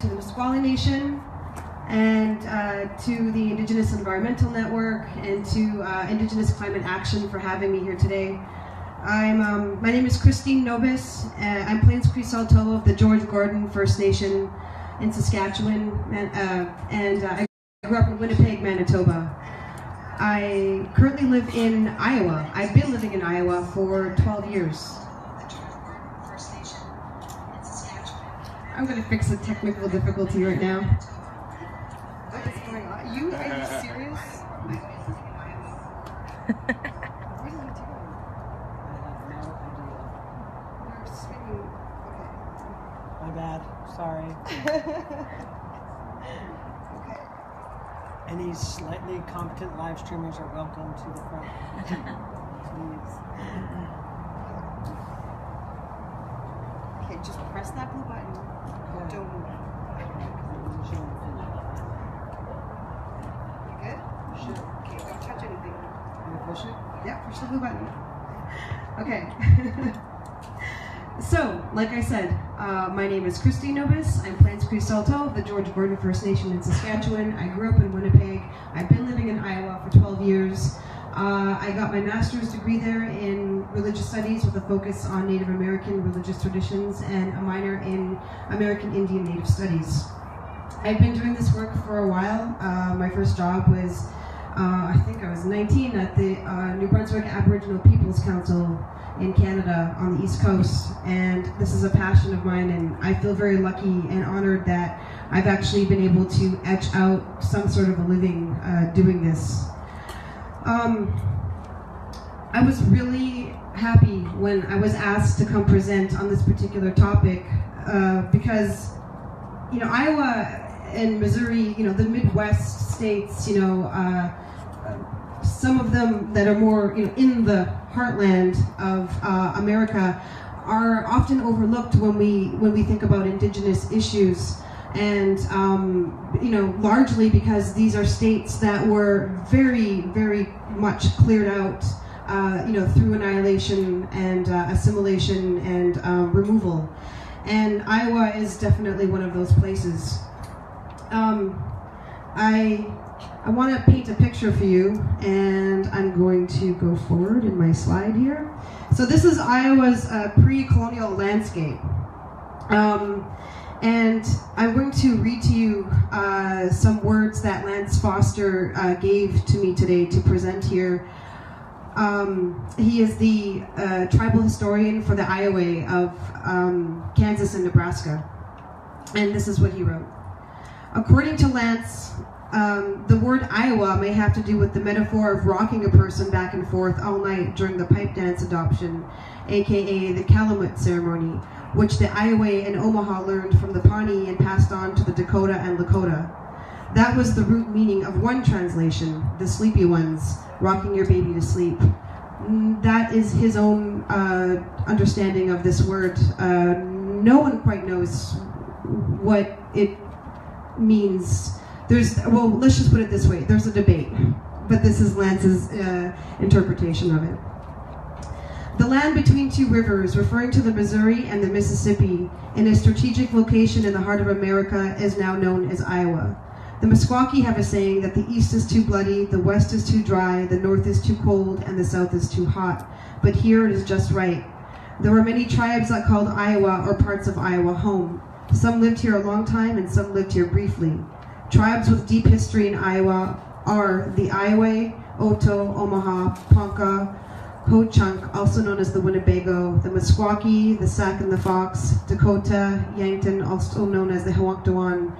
to the Nisqually Nation, and to the Indigenous Environmental Network, and to Indigenous Climate Action for having me here today. My name is Sikowis Nobiss. I'm Plains Cree Saulteaux of the George Gordon First Nation in Saskatchewan, and I grew up in Winnipeg, Manitoba. I currently live in Iowa. I've been living in Iowa for 12 years. I'm going to fix a technical difficulty right now. What is going on? Are you serious? What are you doing? You're spinning. Okay. My bad. Sorry. Okay. Any slightly competent live streamers are welcome to the front. Please. Okay, just press that blue button. Don't move. You good? Sure. Okay, don't touch anything. Can you push it? Yeah, push the blue button. Okay. So, like I said, my name is Sikowis Nobiss. I'm Plains Cree Saulteaux of the George Gordon First Nation in Saskatchewan. I grew up in Winnipeg. I've been living in Iowa for 12 years. I got my master's degree there in religious studies with a focus on Native American religious traditions and a minor in American Indian Native Studies. I've been doing this work for a while. My first job was, I think I was 19, at the New Brunswick Aboriginal Peoples Council in Canada on the East Coast, and this is a passion of mine, and I feel very lucky and honored that I've actually been able to etch out some sort of a living doing this. I was really happy when I was asked to come present on this particular topic because, you know, Iowa and Missouri, you know, the Midwest states, you know, some of them that are more, you know, in the heartland of America are often overlooked when we think about Indigenous issues. And, you know, largely because these are states that were very, very much cleared out, you know, through annihilation and assimilation and removal. And Iowa is definitely one of those places. I want to paint a picture for you, and I'm going to go forward in my slide here. So this is Iowa's pre-colonial landscape. And I'm going to read to you some words that Lance Foster gave to me today to present here. He is the tribal historian for the Iowa of Kansas and Nebraska. And this is what he wrote. According to Lance, the word Iowa may have to do with the metaphor of rocking a person back and forth all night during the pipe dance adoption, aka the Calumet ceremony, which the Iowa and Omaha learned from the Pawnee and passed on to the Dakota and Lakota. That was the root meaning of one translation, the sleepy ones, rocking your baby to sleep. That is his own understanding of this word. No one quite knows what it means. Well, let's just put it this way, there's a debate, but this is Lance's interpretation of it. The land between two rivers, referring to the Missouri and the Mississippi, in a strategic location in the heart of America, is now known as Iowa. The Meskwaki have a saying that the east is too bloody, the west is too dry, the north is too cold, and the south is too hot. But here it is just right. There were many tribes that called Iowa or parts of Iowa home. Some lived here a long time and some lived here briefly. Tribes with deep history in Iowa are the Iowa, Oto, Omaha, Ponca, Ho-Chunk, also known as the Winnebago, the Meskwaki, the Sac and the Fox, Dakota, Yankton, also known as the Hawkdawan,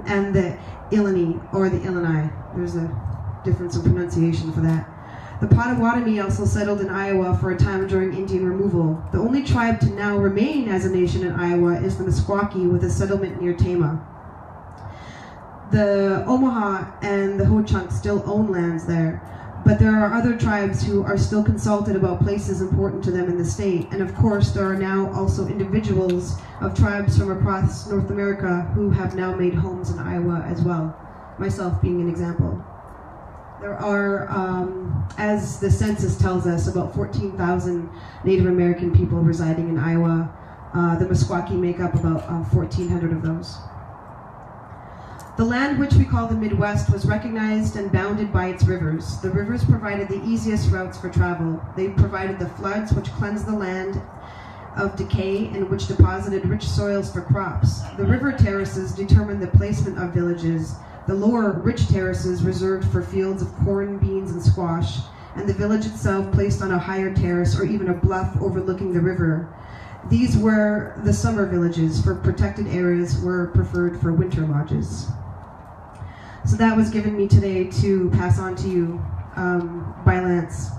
and the Illini, or the Illini. There's a difference in pronunciation for that. The Potawatomi also settled in Iowa for a time during Indian removal. The only tribe to now remain as a nation in Iowa is the Meskwaki, with a settlement near Tama. The Omaha and the Ho-Chunk still own lands there, but there are other tribes who are still consulted about places important to them in the state. And of course, there are now also individuals of tribes from across North America who have now made homes in Iowa as well, myself being an example. There are, as the census tells us, about 14,000 Native American people residing in Iowa. The Meskwaki make up about 1,400 of those. The land which we call the Midwest was recognized and bounded by its rivers. The rivers provided the easiest routes for travel. They provided the floods which cleansed the land of decay and which deposited rich soils for crops. The river terraces determined the placement of villages. The lower, rich terraces reserved for fields of corn, beans, and squash, and the village itself placed on a higher terrace or even a bluff overlooking the river. These were the summer villages, for protected areas were preferred for winter lodges. So that was given me today to pass on to you by Lance.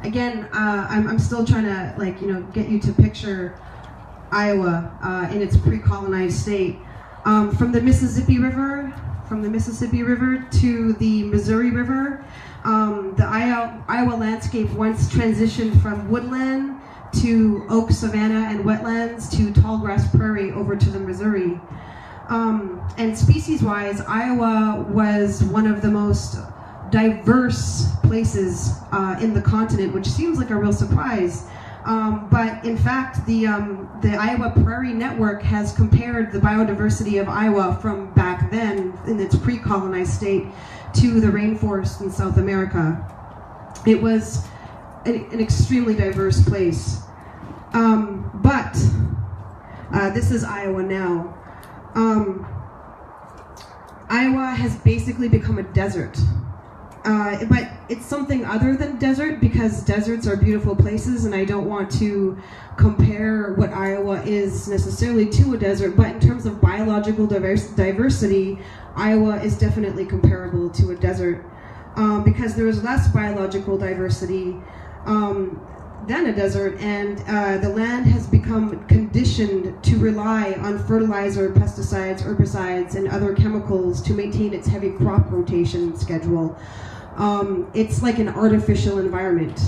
Again, I'm still trying to get you to picture Iowa in its pre-colonized state. From the Mississippi River to the Missouri River, the Iowa landscape once transitioned from woodland to oak savanna and wetlands to tallgrass prairie over to the Missouri. And species-wise, Iowa was one of the most diverse places in the continent, which seems like a real surprise. But in fact, the Iowa Prairie Network has compared the biodiversity of Iowa from back then, in its pre-colonized state, to the rainforest in South America. It was an extremely diverse place. But this is Iowa now. Iowa has basically become a desert. But it's something other than desert, because deserts are beautiful places, and I don't want to compare what Iowa is necessarily to a desert, but in terms of biological diversity, Iowa is definitely comparable to a desert, because there is less biological diversity than a desert, and the land has become conditioned to rely on fertilizer, pesticides, herbicides, and other chemicals to maintain its heavy crop rotation schedule. It's like an artificial environment,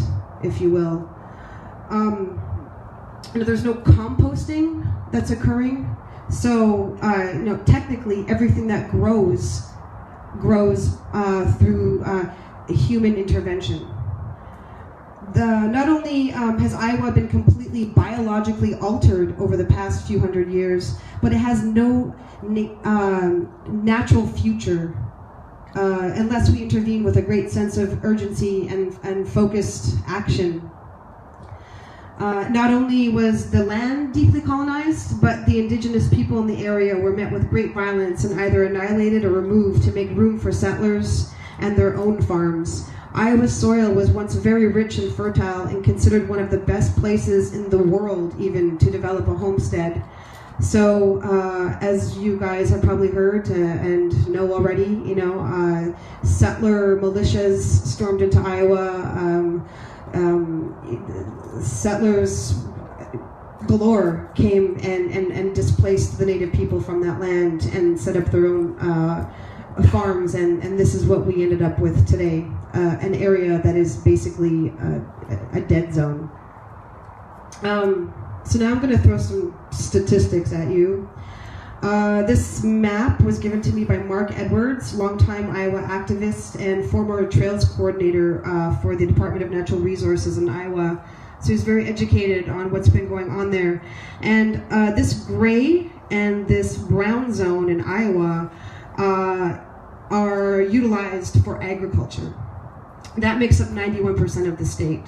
if you will. There's no composting that's occurring, so technically everything that grows through human intervention. Not only has Iowa been completely biologically altered over the past few hundred years, but it has no natural future unless we intervene with a great sense of urgency and focused action. Not only was the land deeply colonized, but the indigenous people in the area were met with great violence and either annihilated or removed to make room for settlers and their own farms. Iowa's soil was once very rich and fertile and considered one of the best places in the world even to develop a homestead. So as you guys have probably heard and know already, settler militias stormed into Iowa. Settlers galore came and displaced the native people from that land and set up their own farms, and this is what we ended up with today, an area that is basically a dead zone. So now I'm going to throw some statistics at you. This map was given to me by Mark Edwards, longtime Iowa activist and former trails coordinator for the Department of Natural Resources in Iowa. So he's very educated on what's been going on there. And this gray and this brown zone in Iowa are utilized for agriculture. That makes up 91% of the state.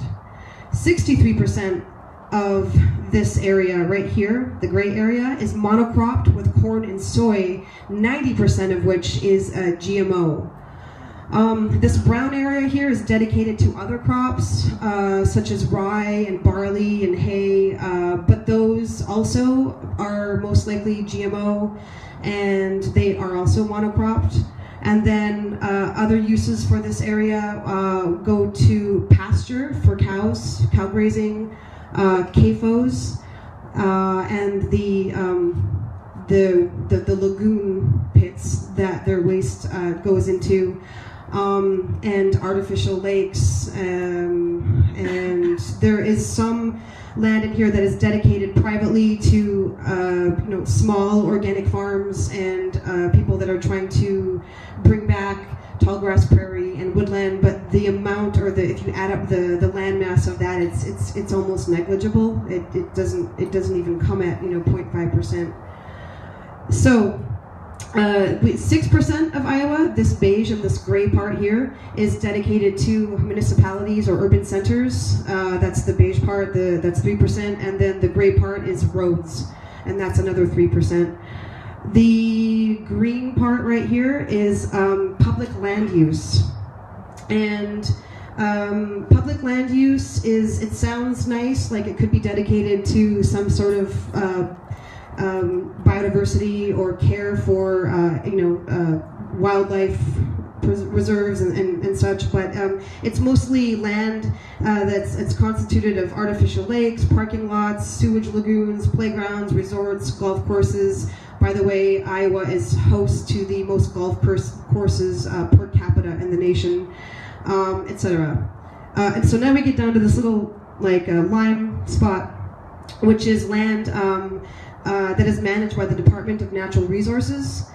63% of this area right here, the gray area, is monocropped with corn and soy, 90% of which is GMO. This brown area here is dedicated to other crops, such as rye and barley and hay, but those also are most likely GMO, and they are also monocropped. And then other uses for this area go to pasture for cows, cow grazing, CAFOs, and the lagoon pits that their waste goes into, and artificial lakes, and there is some land in here that is dedicated privately to small organic farms and people that are trying to bring back tallgrass prairie and woodland, but the amount, or if you add up the land mass of that, it's almost negligible. It doesn't even come at 0.5%. So 6% of Iowa, this beige and this gray part here, is dedicated to municipalities or urban centers. That's the beige part, that's 3%, and then the gray part is roads, and that's another 3%. The green part right here is public land use. And public land use is, it sounds nice, like it could be dedicated to some sort of biodiversity or care for wildlife reserves and such, but it's mostly land it's constituted of artificial lakes, parking lots, sewage lagoons, playgrounds, resorts, golf courses. By the way, Iowa is host to the most golf courses per capita in the nation, etc. And so now we get down to this little lime spot, which is land that is managed by the Department of Natural Resources.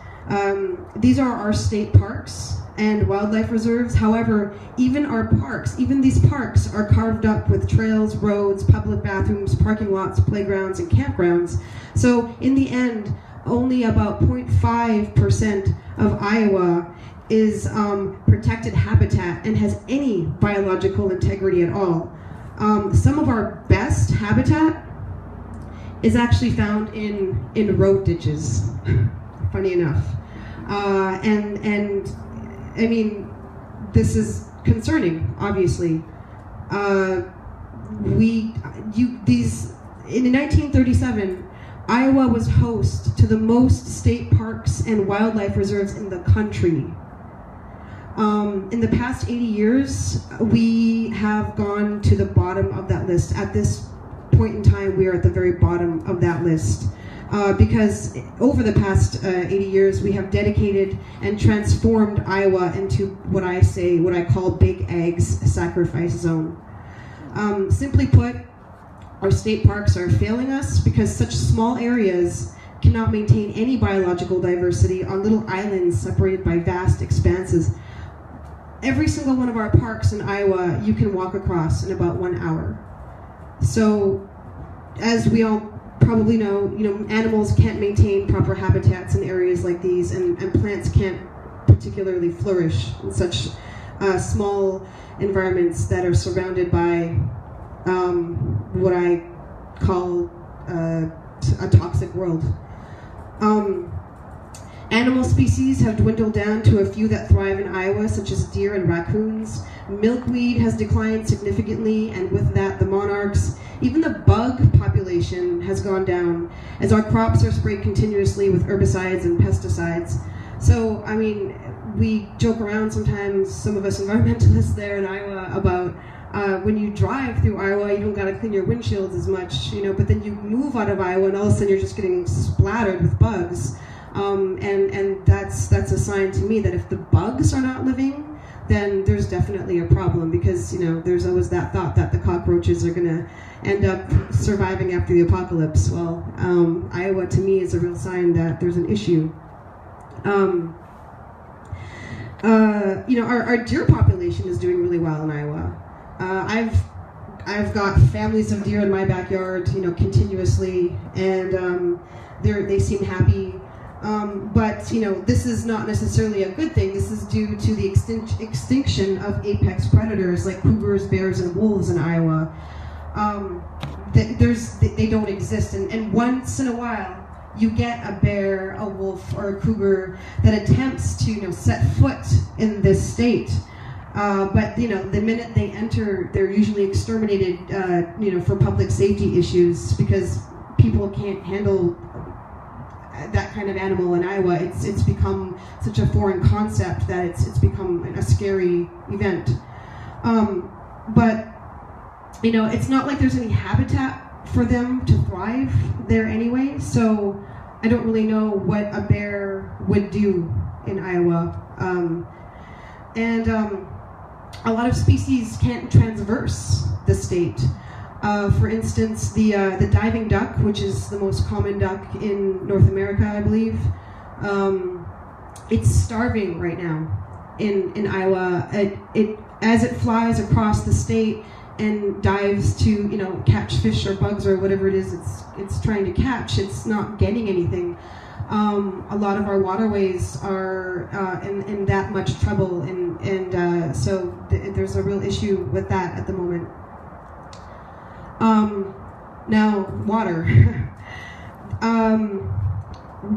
These are our state parks and wildlife reserves. However, even our parks, even these parks are carved up with trails, roads, public bathrooms, parking lots, playgrounds, and campgrounds. So in the end, only about 0.5% of Iowa is protected habitat and has any biological integrity at all. Some of our best habitat is actually found in road ditches, funny enough. And I mean, this is concerning, obviously. In 1937, Iowa was host to the most state parks and wildlife reserves in the country. In the past 80 years, we have gone to the bottom of that list. At this point in time, we are at the very bottom of that list. Because over the past 80 years, we have dedicated and transformed Iowa into what I call Big Ag's sacrifice zone. Simply put, our state parks are failing us because such small areas cannot maintain any biological diversity on little islands separated by vast expanses. Every single one of our parks in Iowa, you can walk across in about 1 hour. So, as we all probably know, animals can't maintain proper habitats in areas like these, and plants can't particularly flourish in such small environments that are surrounded by what I call a toxic world. Animal species have dwindled down to a few that thrive in Iowa, such as deer and raccoons. Milkweed has declined significantly, and with that, the monarchs. Even the bug population has gone down, as our crops are sprayed continuously with herbicides and pesticides. So, I mean, we joke around sometimes, some of us environmentalists there in Iowa, about when you drive through Iowa, you don't gotta clean your windshields as much, but then you move out of Iowa and all of a sudden you're just getting splattered with bugs. And that's a sign to me that if the bugs are not living, then there's definitely a problem, because there's always that thought that the cockroaches are gonna end up surviving after the apocalypse. Well, Iowa to me is a real sign that there's an issue. Our deer population is doing really well in Iowa. I've got families of deer in my backyard, continuously, and they seem happy. But this is not necessarily a good thing. This is due to the extinction of apex predators like cougars, bears, and wolves in Iowa. They don't exist, and once in a while you get a bear, a wolf, or a cougar that attempts to set foot in this state. But the minute they enter, they're usually exterminated, for public safety issues, because people can't handle that kind of animal in Iowa. It's become such a foreign concept that it's become a scary event. But it's not like there's any habitat for them to thrive there anyway. So I don't really know what a bear would do in Iowa. And a lot of species can't transverse the state. For instance, the diving duck, which is the most common duck in North America, I believe, it's starving right now in Iowa. As it flies across the state and dives to catch fish or bugs or whatever it is it's trying to catch, it's not getting anything. a lot of our waterways are in that much trouble, and so there's a real issue with that at the moment. Now, water.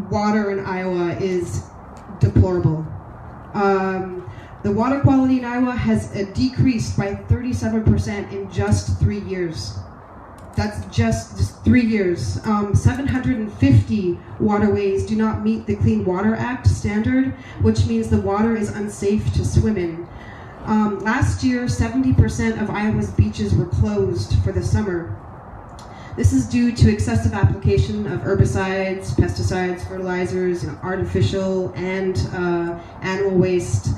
Water in Iowa is deplorable. The water quality in Iowa has decreased by 37% in just 3 years. That's just 3 years. 750 waterways do not meet the Clean Water Act standard, which means the water is unsafe to swim in. Last year, 70% of Iowa's beaches were closed for the summer. This is due to excessive application of herbicides, pesticides, fertilizers, artificial and animal waste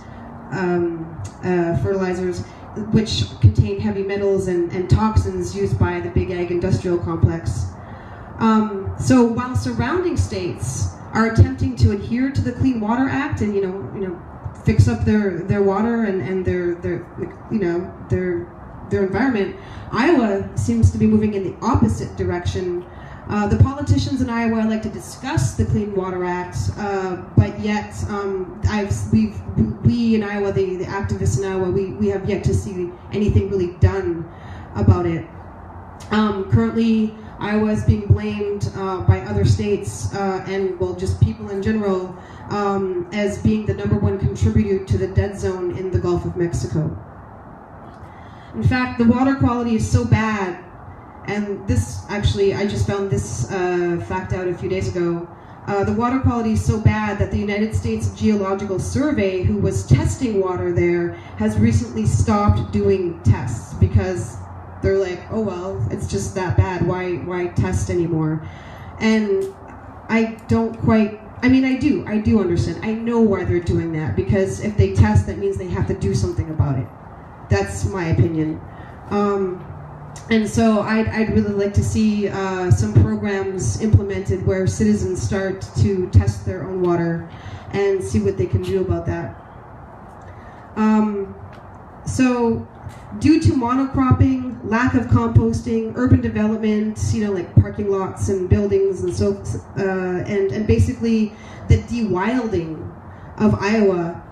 fertilizers, which contain heavy metals and toxins used by the big ag industrial complex. So while surrounding states are attempting to adhere to the Clean Water Act and fix up their water and their environment, Iowa seems to be moving in the opposite direction. The politicians in Iowa like to discuss the Clean Water Act, but yet we in Iowa, the activists in Iowa, we have yet to see anything really done about it. Currently, Iowa is being blamed by other states and just people in general as being the #1 contributor to the dead zone in the Gulf of Mexico. In fact, the water quality is so bad, and this actually, I just found this fact out a few days ago. The water quality is so bad that the United States Geological Survey, who was testing water there, has recently stopped doing tests because they're like, oh well, it's just that bad. Why test anymore? And I don't quite. I mean, I do understand. I know why they're doing that, because if they test, that means they have to do something about it. That's my opinion. And so I'd really like to see some programs implemented where citizens start to test their own water and see what they can do about that. So due to monocropping, lack of composting, urban development, like parking lots and buildings and so, and basically the de-wilding of Iowa,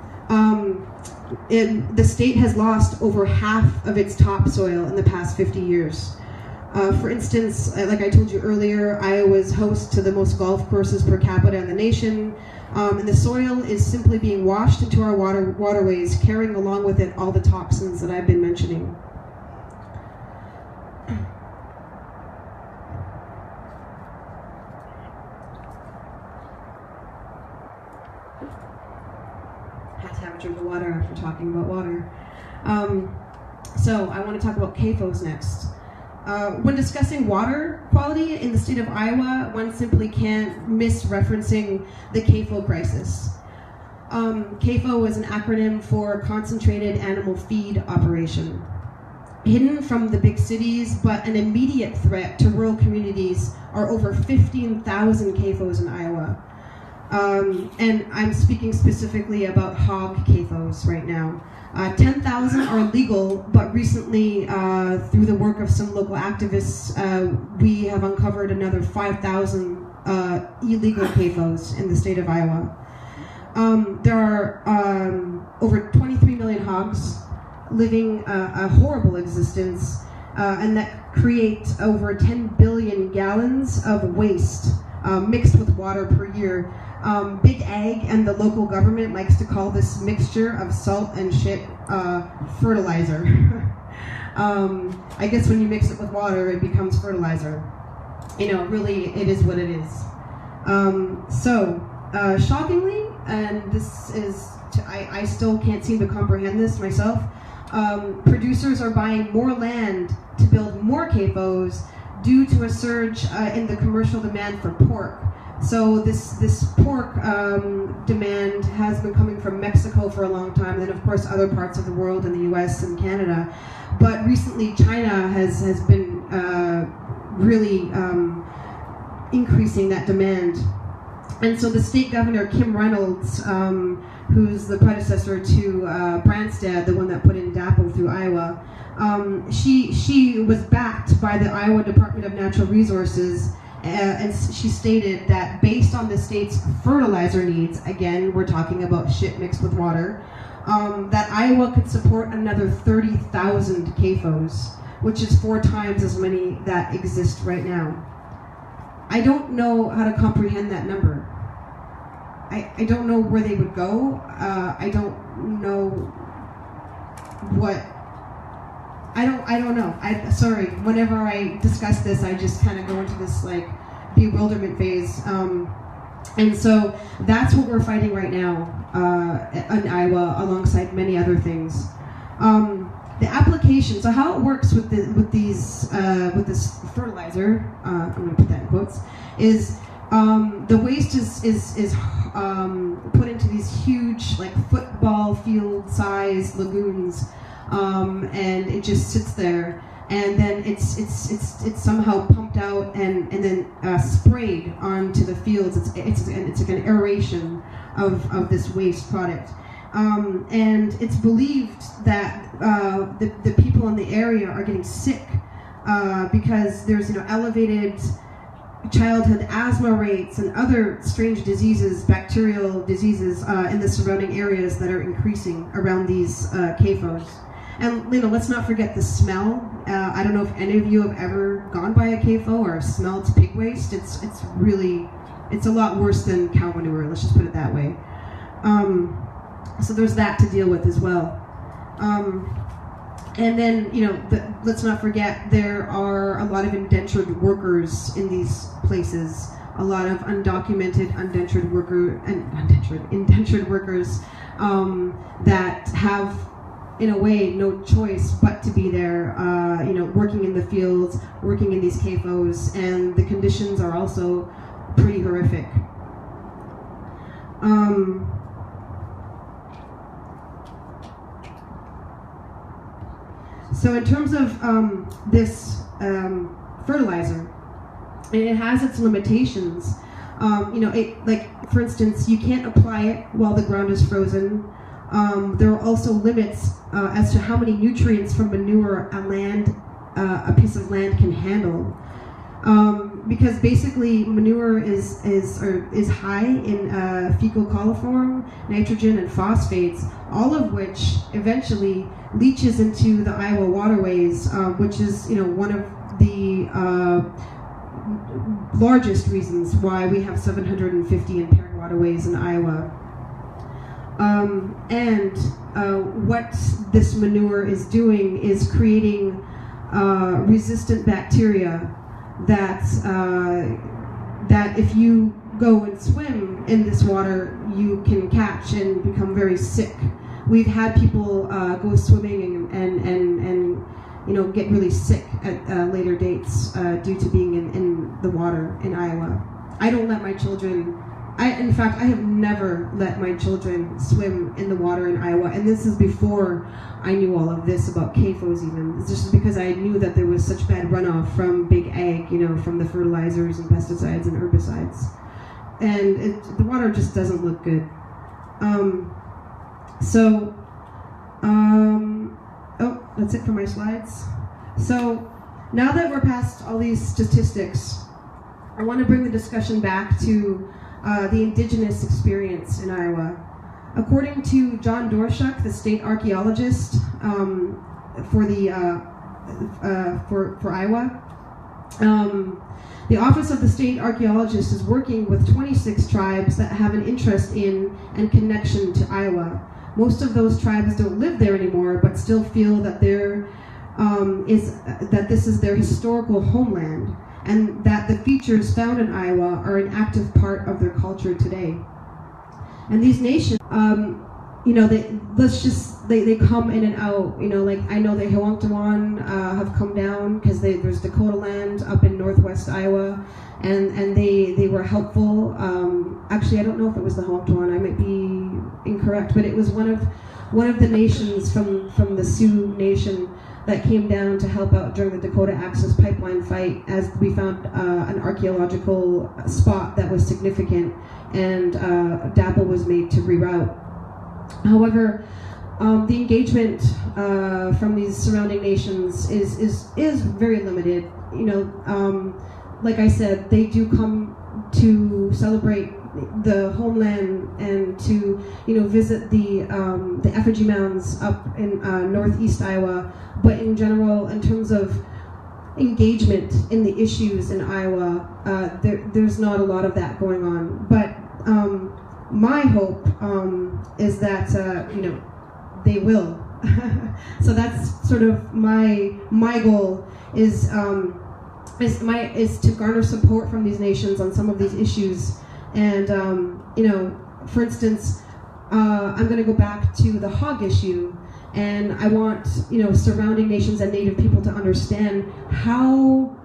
the state has lost over half of its topsoil in the past 50 years. For instance, like I told you earlier, Iowa is host to the most golf courses per capita in the nation, and the soil is simply being washed into our waterways, carrying along with it all the toxins that I've been mentioning. Have a drink of water after talking about water. So I want to talk about CAFOs next. When discussing water quality in the state of Iowa, one simply can't miss referencing the CAFO crisis. CAFO is an acronym for Concentrated Animal Feed Operation. Hidden from the big cities, but an immediate threat to rural communities, are over 15,000 CAFOs in Iowa. And I'm speaking specifically about hog CAFOs right now. 10,000 are legal, but recently, through the work of some local activists, we have uncovered another 5,000 illegal CAFOs in the state of Iowa. There are over 23 million hogs living a horrible existence, and that create over 10 billion gallons of waste mixed with water per year. Big Ag and the local government likes to call this mixture of salt and shit fertilizer. I guess when you mix it with water, it becomes fertilizer. Really, it is what it is. Shockingly, and this is, I still can't seem to comprehend this myself, producers are buying more land to build more CAFOs due to a surge in the commercial demand for pork. So this pork demand has been coming from Mexico for a long time, and then of course other parts of the world in the US and Canada. But recently China has been really increasing that demand. And so the state governor, Kim Reynolds, who's the predecessor to Branstad, the one that put in DAPO through Iowa, she was backed by the Iowa Department of Natural Resources, and she stated that based on the state's fertilizer needs, again, we're talking about shit mixed with water, that Iowa could support another 30,000 CAFOs, which is 4 times as many that exist right now. I don't know how to comprehend that number. I don't know where they would go. I don't know what. I don't know. Sorry. Whenever I discuss this, I just kind of go into this like bewilderment phase. And so that's what we're fighting right now in Iowa, alongside many other things. The application. So how it works with this fertilizer, I'm going to put that in quotes, is the waste is put into these huge, like football field size lagoons, and it just sits there, and then it's somehow pumped out and then sprayed onto the fields. It's like an aeration of this waste product. And it's believed that the people in the area are getting sick because there's elevated childhood asthma rates and other strange diseases, bacterial diseases in the surrounding areas that are increasing around these CAFOs. And let's not forget the smell. I don't know if any of you have ever gone by a CAFO or smelled pig waste. It's a lot worse than cow manure. Let's just put it that way. So there's that to deal with as well. And then, let's not forget there are a lot of indentured workers in these places. A lot of undocumented indentured workers that have, in a way, no choice but to be there. Working in the fields, working in these CAFOs, and the conditions are also pretty horrific. So in terms of this fertilizer, it has its limitations. For instance, you can't apply it while the ground is frozen. There are also limits as to how many nutrients from manure a piece of land can handle. Because basically manure is high in fecal coliform, nitrogen, and phosphates, all of which eventually leaches into the Iowa waterways, which is one of the largest reasons why we have 750 impaired waterways in Iowa. And what this manure is doing is creating resistant bacteria that if you go and swim in this water, you can catch and become very sick. We've had people go swimming and get really sick at later dates due to being in the water in Iowa. I don't let my children. In fact, I have never let my children swim in the water in Iowa, and this is before I knew all of this about CAFOs even. It's just because I knew that there was such bad runoff from big ag, from the fertilizers and pesticides and herbicides. And the water just doesn't look good. That's it for my slides. So now that we're past all these statistics, I want to bring the discussion back to the Indigenous experience in Iowa. According to John Dorshuk, the state archaeologist for Iowa, the Office of the State Archaeologist is working with 26 tribes that have an interest in and connection to Iowa. Most of those tribes don't live there anymore, but still feel that that this is their historical homeland, and that the features found in Iowa are an active part of their culture today. And these nations, they come in and out. I know the Hewangtawan have come down because there's Dakota land up in northwest Iowa, and they were helpful. Actually, I don't know if it was the Hewangtawan. I might be incorrect, but it was one of the nations from the Sioux Nation that came down to help out during the Dakota Access Pipeline fight, as we found an archaeological spot that was significant, and DAPL was made to reroute. However, the engagement from these surrounding nations is very limited. like I said, they do come to celebrate the homeland and to, visit the effigy mounds up in northeast Iowa. But in general, in terms of engagement in the issues in Iowa, there's not a lot of that going on. But my hope is that they will. So that's sort of my goal is to garner support from these nations on some of these issues. And for instance, I'm going to go back to the hog issue. And I want, surrounding nations and Native people to understand how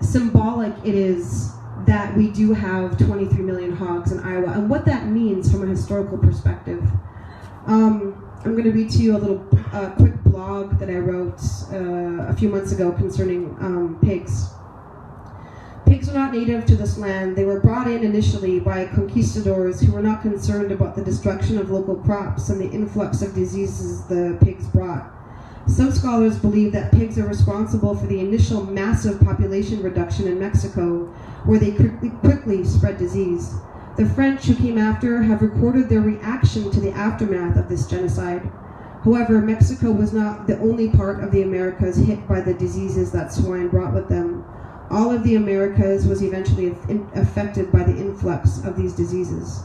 symbolic it is that we do have 23 million hogs in Iowa and what that means from a historical perspective. I'm going to read to you a little quick blog that I wrote a few months ago concerning pigs. Pigs are not native to this land. They were brought in initially by conquistadors who were not concerned about the destruction of local crops and the influx of diseases the pigs brought. Some scholars believe that pigs are responsible for the initial massive population reduction in Mexico, where they quickly spread disease. The French, who came after, have recorded their reaction to the aftermath of this genocide. However, Mexico was not the only part of the Americas hit by the diseases that swine brought with them. All of the Americas was eventually affected by the influx of these diseases.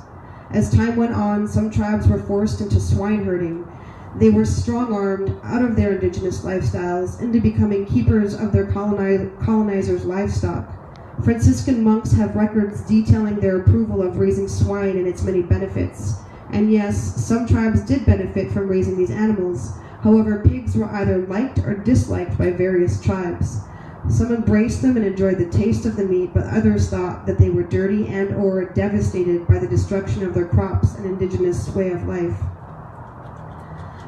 As time went on, some tribes were forced into swine herding. They were strong-armed out of their indigenous lifestyles into becoming keepers of their colonizers' livestock. Franciscan monks have records detailing their approval of raising swine and its many benefits. And yes, some tribes did benefit from raising these animals. However, pigs were either liked or disliked by various tribes. Some embraced them and enjoyed the taste of the meat, but others thought that they were dirty and or devastated by the destruction of their crops and indigenous way of life.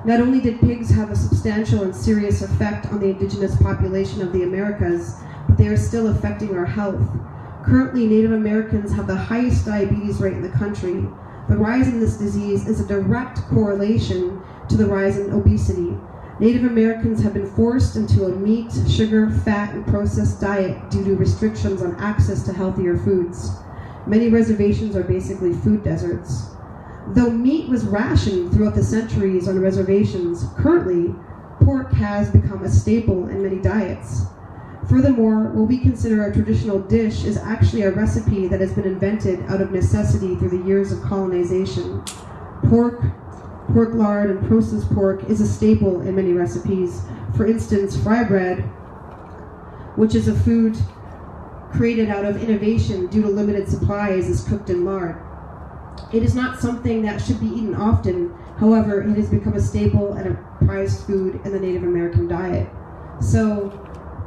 Not only did pigs have a substantial and serious effect on the indigenous population of the Americas, but they are still affecting our health. Currently, Native Americans have the highest diabetes rate in the country. The rise in this disease is a direct correlation to the rise in obesity. Native Americans have been forced into a meat, sugar, fat, and processed diet due to restrictions on access to healthier foods. Many reservations are basically food deserts. Though meat was rationed throughout the centuries on reservations, currently, pork has become a staple in many diets. Furthermore, what we consider a traditional dish is actually a recipe that has been invented out of necessity through the years of colonization. Pork lard, and processed pork is a staple in many recipes. For instance, fry bread, which is a food created out of innovation due to limited supplies, is cooked in lard. It is not something that should be eaten often. However, it has become a staple and a prized food in the Native American diet. So,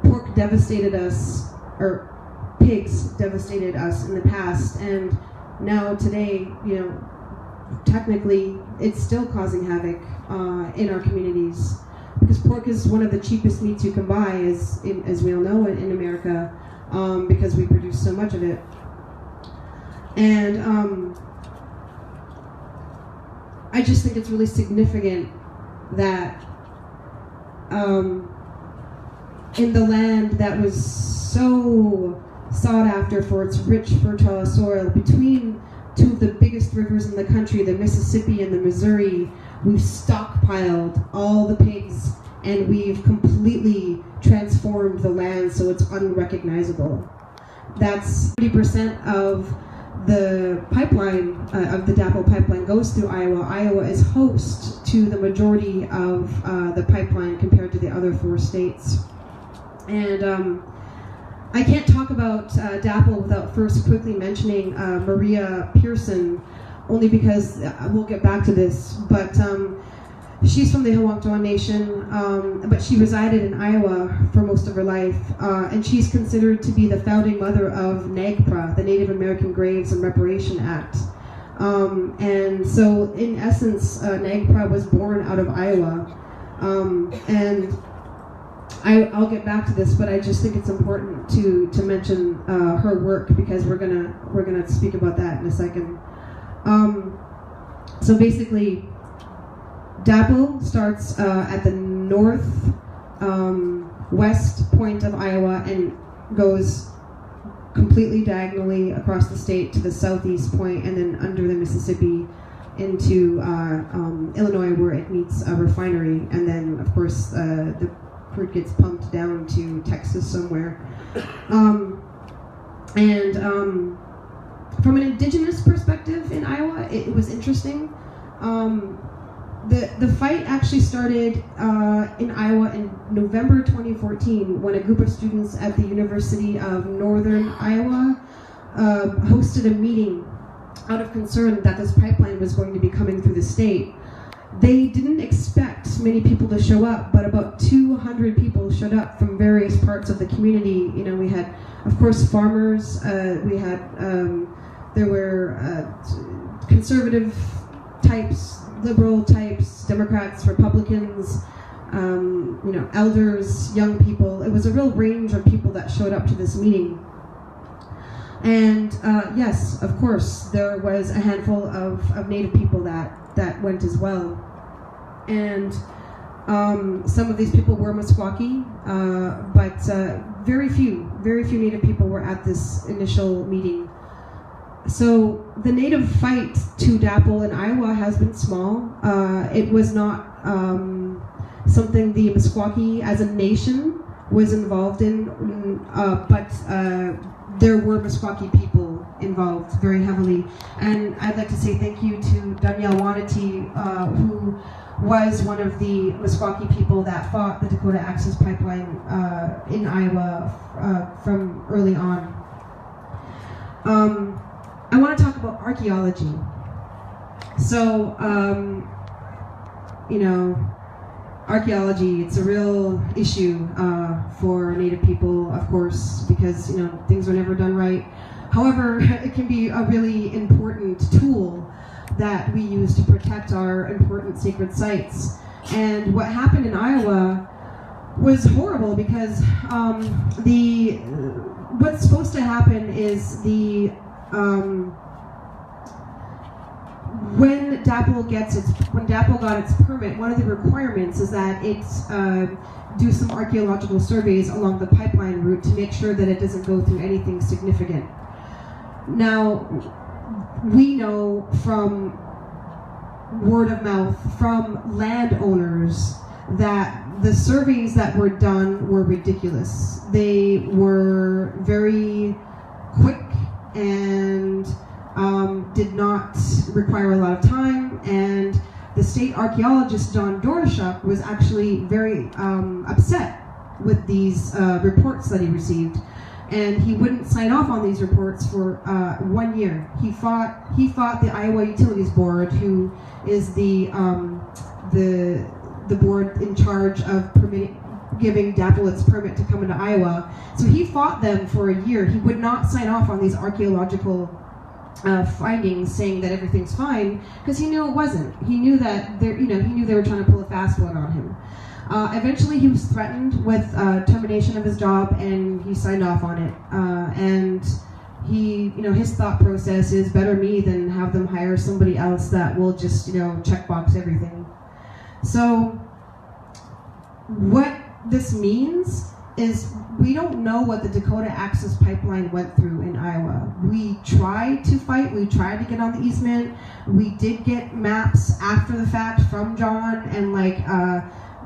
pork devastated us, or pigs devastated us in the past, and now today, technically, it's still causing havoc in our communities, because pork is one of the cheapest meats you can buy, as we all know, in America, because we produce so much of it. And I just think it's really significant that in the land that was so sought after for its rich, fertile soil, between two of the biggest rivers in the country, the Mississippi and the Missouri, we've stockpiled all the pigs and we've completely transformed the land so it's unrecognizable. That's 30% of the pipeline, of the DAPL pipeline goes through Iowa. Iowa is host to the majority of the pipeline compared to the other 4 states. And I can't talk about DAPL without first quickly mentioning Maria Pearson, only because we'll get back to this, but she's from the Sikowis Nation, but she resided in Iowa for most of her life, and she's considered to be the founding mother of NAGPRA, the Native American Graves and Reparation Act. And so, in essence, NAGPRA was born out of Iowa, and I'll get back to this, but I just think it's important to mention her work, because we're gonna speak about that in a second. So basically, DAPL starts at the northwest west point of Iowa and goes completely diagonally across the state to the southeast point, and then under the Mississippi into Illinois, where it meets a refinery, and then of course the crude gets pumped down to Texas somewhere. From an Indigenous perspective in Iowa, it was interesting. The fight actually started in Iowa in November 2014 when a group of students at the University of Northern Iowa hosted a meeting out of concern that this pipeline was going to be coming through the state. They didn't expect many people to show up, but about 200 people showed up from various parts of the community. You know, we had, of course, farmers. There were conservative types, liberal types, Democrats, Republicans, elders, young people. It was a real range of people that showed up to this meeting. And yes, of course, there was a handful of Native people that went as well. And some of these people were Meskwaki, but very few Native people were at this initial meeting. So the Native fight to DAPL in Iowa has been small. It was not something the Meskwaki as a nation was involved in, but there were Meskwaki people involved very heavily. And I'd like to say thank you to Danielle Wanati, who was one of the Meskwaki people that fought the Dakota Access Pipeline in Iowa from early on. I want to talk about archaeology. So, archaeology, it's a real issue for Native people, of course, because, things are never done right. However, it can be a really important tool that we use to protect our important sacred sites. And what happened in Iowa was horrible because what's supposed to happen is when DAPL got its permit, one of the requirements is that it do some archaeological surveys along the pipeline route to make sure that it doesn't go through anything significant. Now, we know from word of mouth from landowners that the surveys that were done were ridiculous. They were very quick and did not require a lot of time, and the state archaeologist John Dorashuk was actually very upset with these reports that he received, and he wouldn't sign off on these reports for 1 year. He fought the Iowa Utilities Board, who is the board in charge of giving DAPL its permit to come into Iowa. So he fought them for a year. He would not sign off on these archaeological findings saying that everything's fine, because he knew it wasn't. He knew that he knew they were trying to pull a fast one on him. Eventually, he was threatened with termination of his job, and he signed off on it. And he, his thought process is better me than have them hire somebody else that will just, checkbox everything. So, what this means is we don't know what the Dakota Access Pipeline went through in Iowa. We tried to fight, we tried to get on the easement. We did get maps after the fact from John, and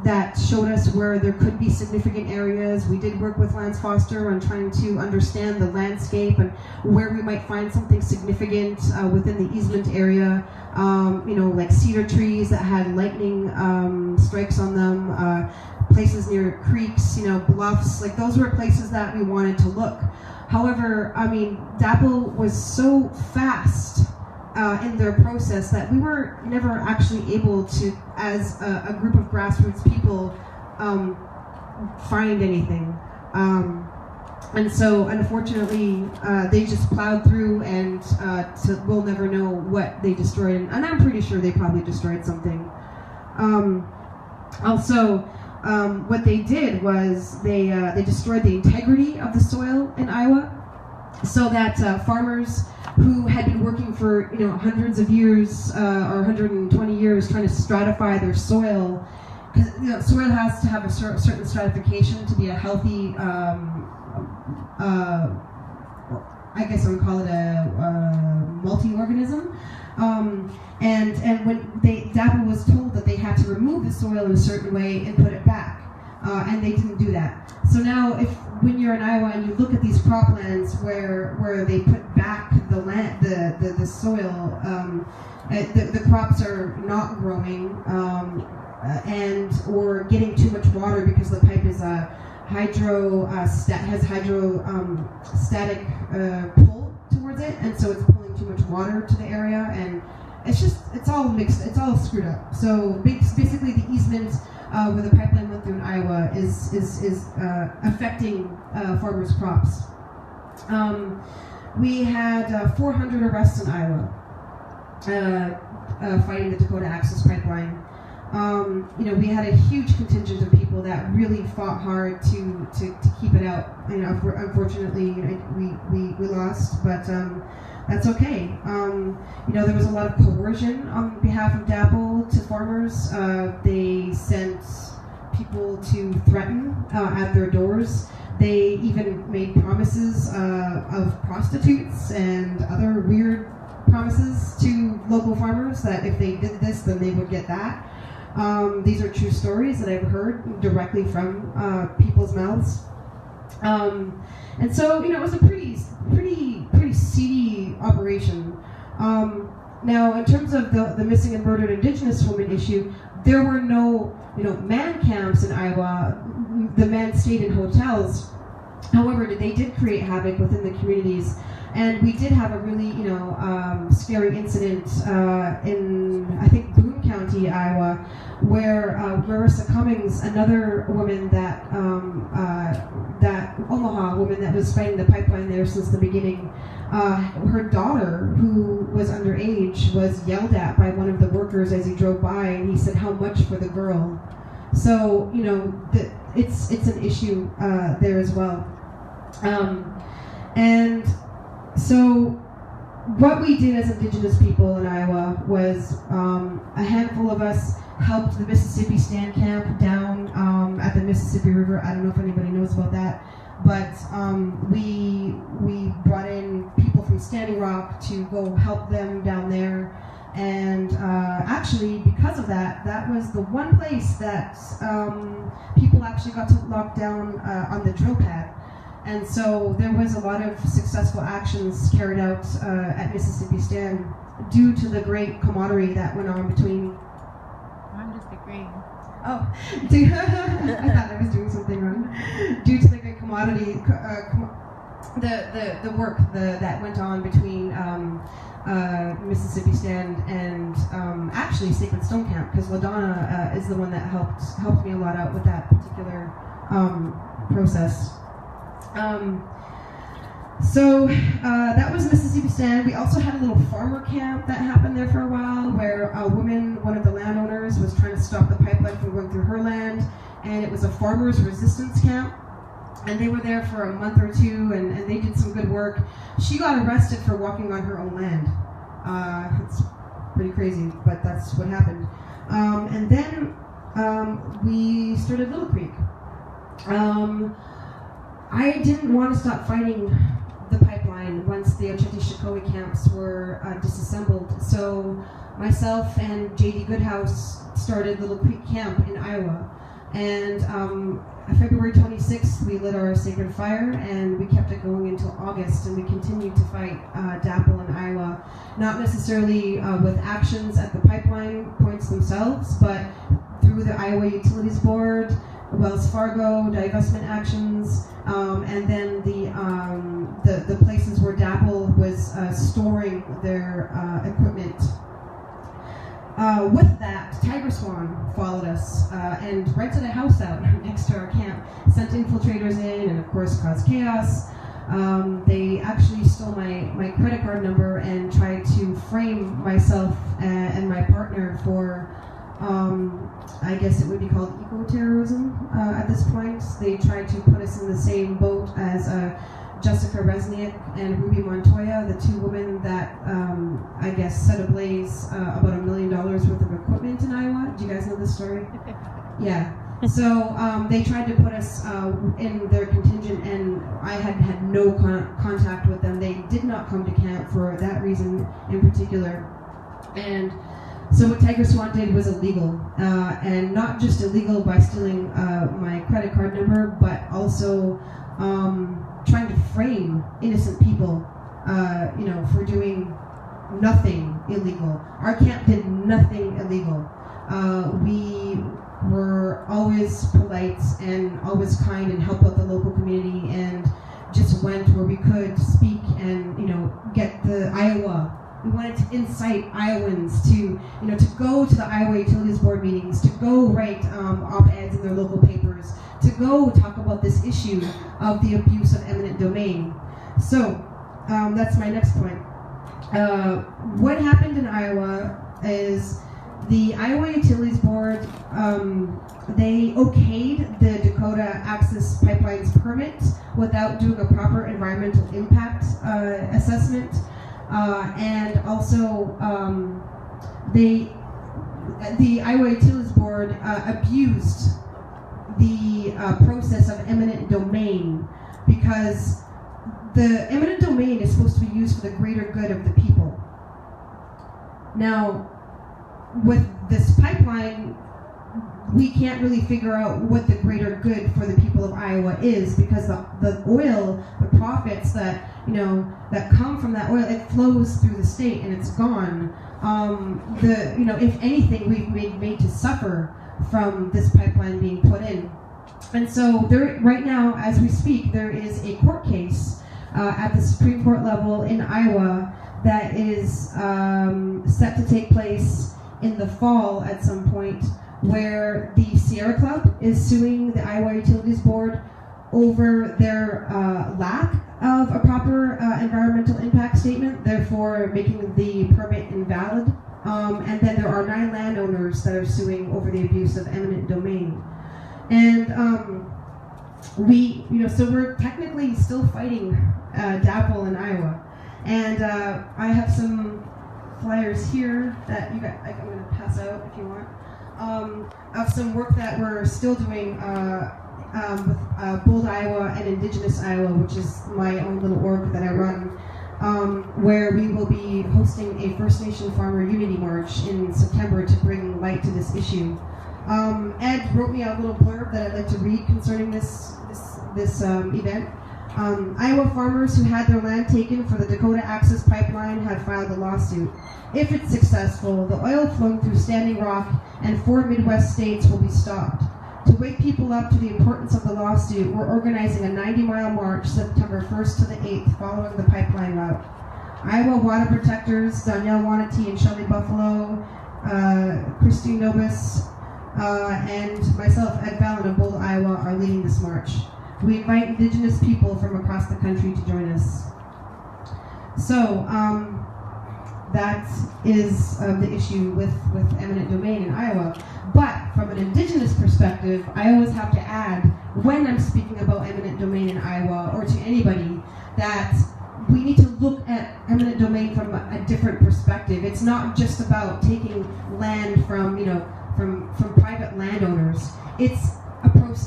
that showed us where there could be significant areas. We did work with Lance Foster on trying to understand the landscape and where we might find something significant within the easement area. Like cedar trees that had lightning strikes on them, places near creeks, bluffs. Like, those were places that we wanted to look. However, DAPL was so fast in their process that we were never actually able to, as a group of grassroots people, find anything. And so, unfortunately, they just plowed through, and so we'll never know what they destroyed. And I'm pretty sure they probably destroyed something. What they did was they destroyed the integrity of the soil in Iowa, so that farmers who had been working for hundreds of years or 120 years trying to stratify their soil soil has to have a certain stratification to be a healthy, I guess I would call it a multi-organism. And when DAPL was told that they had to remove the soil in a certain way and put it back, and they didn't do that. So now, when you're in Iowa and you look at these croplands where they put back the land, the soil, the crops are not growing, and or getting too much water because the pipe is has hydrostatic pull towards it, and so it's pulling too much water to the area, and it's all mixed, it's all screwed up. So basically, the easement where the pipeline went through in Iowa is affecting farmers' crops. We had 400 arrests in Iowa fighting the Dakota Access Pipeline. We had a huge contingent of people that really fought hard to keep it out. Unfortunately, we lost, but that's okay. There was a lot of coercion on behalf of DAPL to farmers. They sent people to threaten at their doors. They even made promises of prostitutes and other weird promises to local farmers that if they did this, then they would get that. These are true stories that I've heard directly from people's mouths. And so, it was a pretty seedy operation. Now, in terms of the missing and murdered Indigenous women issue, there were no, man camps in Iowa. The men stayed in hotels. However, they did create havoc within the communities. And we did have a really, scary incident in, I think, Boone County, Iowa, where Marissa Cummings, another woman that Omaha woman that was fighting the pipeline there since the beginning, her daughter, who was underage, was yelled at by one of the workers as he drove by, and he said, "How much for the girl?" So, it's an issue there as well. And so what we did as Indigenous people in Iowa was a handful of us helped the Mississippi Stand Camp down at the Mississippi River. I don't know if anybody knows about that, but we brought in people from Standing Rock to go help them down there. And actually, because of that, that was the one place that people actually got to lock down on the drill pad. And so there was a lot of successful actions carried out at Mississippi Stand due to the great camaraderie that went on between... I'm just agreeing. Oh, I thought I was doing something wrong. Due to the great camaraderie, the work that went on between Mississippi Stand and actually Sacred Stone Camp, because LaDonna is the one that helped me a lot out with that particular process. So that was Mississippi Stand. We also had a little farmer camp that happened there for a while, where a woman, one of the landowners, was trying to stop the pipeline from going through her land, and it was a farmers resistance camp. And they were there for a month or two, and they did some good work. She got arrested for walking on her own land. It's pretty crazy, but that's what happened. And then we started Little Creek. I didn't want to stop fighting the pipeline once the Oceti-Shikowi camps were disassembled. So myself and J.D. Goodhouse started Little Creek Camp in Iowa. And February 26th, we lit our sacred fire, and we kept it going until August, and we continued to fight DAPL in Iowa. Not necessarily with actions at the pipeline points themselves, but through the Iowa Utilities Board, Wells Fargo, divestment actions, and then the places where DAPL was storing their equipment. With that, Tiger Swan followed us and rented a house out next to our camp, sent infiltrators in, and of course caused chaos. They actually stole my credit card number and tried to frame myself and my partner for I guess it would be called eco-terrorism at this point. They tried to put us in the same boat as Jessica Resnick and Ruby Montoya, the two women that I guess set ablaze about $1 million worth of equipment in Iowa. Do you guys know this story? Yeah. So they tried to put us in their contingent, and I had no contact with them. They did not come to camp for that reason in particular. And so what Tiger Swat did was illegal, and not just illegal by stealing my credit card number, but also trying to frame innocent people, for doing nothing illegal. Our camp did nothing illegal. We were always polite and always kind and help out the local community, and just went where we could speak and get the Iowa. We wanted to incite Iowans to go to the Iowa Utilities Board meetings, to go write op-eds in their local papers, to go talk about this issue of the abuse of eminent domain. So that's my next point. What happened in Iowa is the Iowa Utilities Board, they okayed the Dakota Access Pipeline's permit without doing a proper environmental impact assessment. And also, the Iowa Utilities Board abused the process of eminent domain, because the eminent domain is supposed to be used for the greater good of the people. Now, with this pipeline, we can't really figure out what the greater good for the people of Iowa is, because the oil, the profits that that come from that oil, it flows through the state and it's gone. If anything, we've been made to suffer from this pipeline being put in. And so right now, as we speak, there is a court case at the Supreme Court level in Iowa that is set to take place in the fall at some point, where the Sierra Club is suing the Iowa Utilities Board over their lack of a proper environmental impact statement, therefore making the permit invalid. And then there are 9 landowners that are suing over the abuse of eminent domain. And so we're technically still fighting DAPL in Iowa. And I have some flyers here that I'm going to pass out if you want, of some work that we're still doing with Bold Iowa and Indigenous Iowa, which is my own little org that I run, where we will be hosting a First Nation Farmer Unity March in September to bring light to this issue. Ed wrote me a little blurb that I'd like to read concerning this event. Iowa farmers who had their land taken for the Dakota Access Pipeline have filed a lawsuit. If it's successful, the oil flowing through Standing Rock and 4 Midwest states will be stopped. To wake people up to the importance of the lawsuit, we're organizing a 90-mile march September 1st to the 8th following the pipeline route. Iowa water protectors, Danielle Wanatee and Shelley Buffalo, Sikowis Nobiss, and myself, Ed Fallon of Bold, Iowa, are leading this march. We invite Indigenous people from across the country to join us. So, that is the issue with eminent domain in Iowa. But from an Indigenous perspective, I always have to add, when I'm speaking about eminent domain in Iowa, or to anybody, that we need to look at eminent domain from a different perspective. It's not just about taking land from private landowners. It's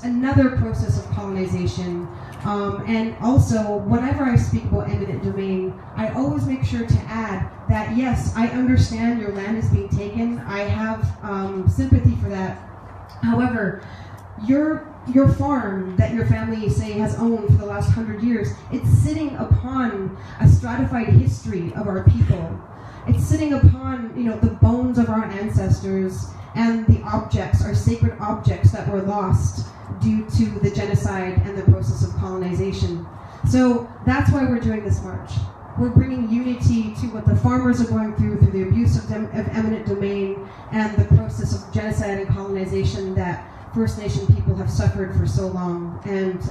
another process of colonization. And also, whenever I speak about eminent domain, I always make sure to add that, yes, I understand your land is being taken. I have sympathy for that. However, your farm that your family, say, has owned for the last 100 years, it's sitting upon a stratified history of our people. It's sitting upon, the bones of our ancestors and the objects, our sacred objects that were lost due to the genocide and the process of colonization. So that's why we're doing this march. We're bringing unity to what the farmers are going through the abuse of eminent domain and the process of genocide and colonization that First Nation people have suffered for so long. And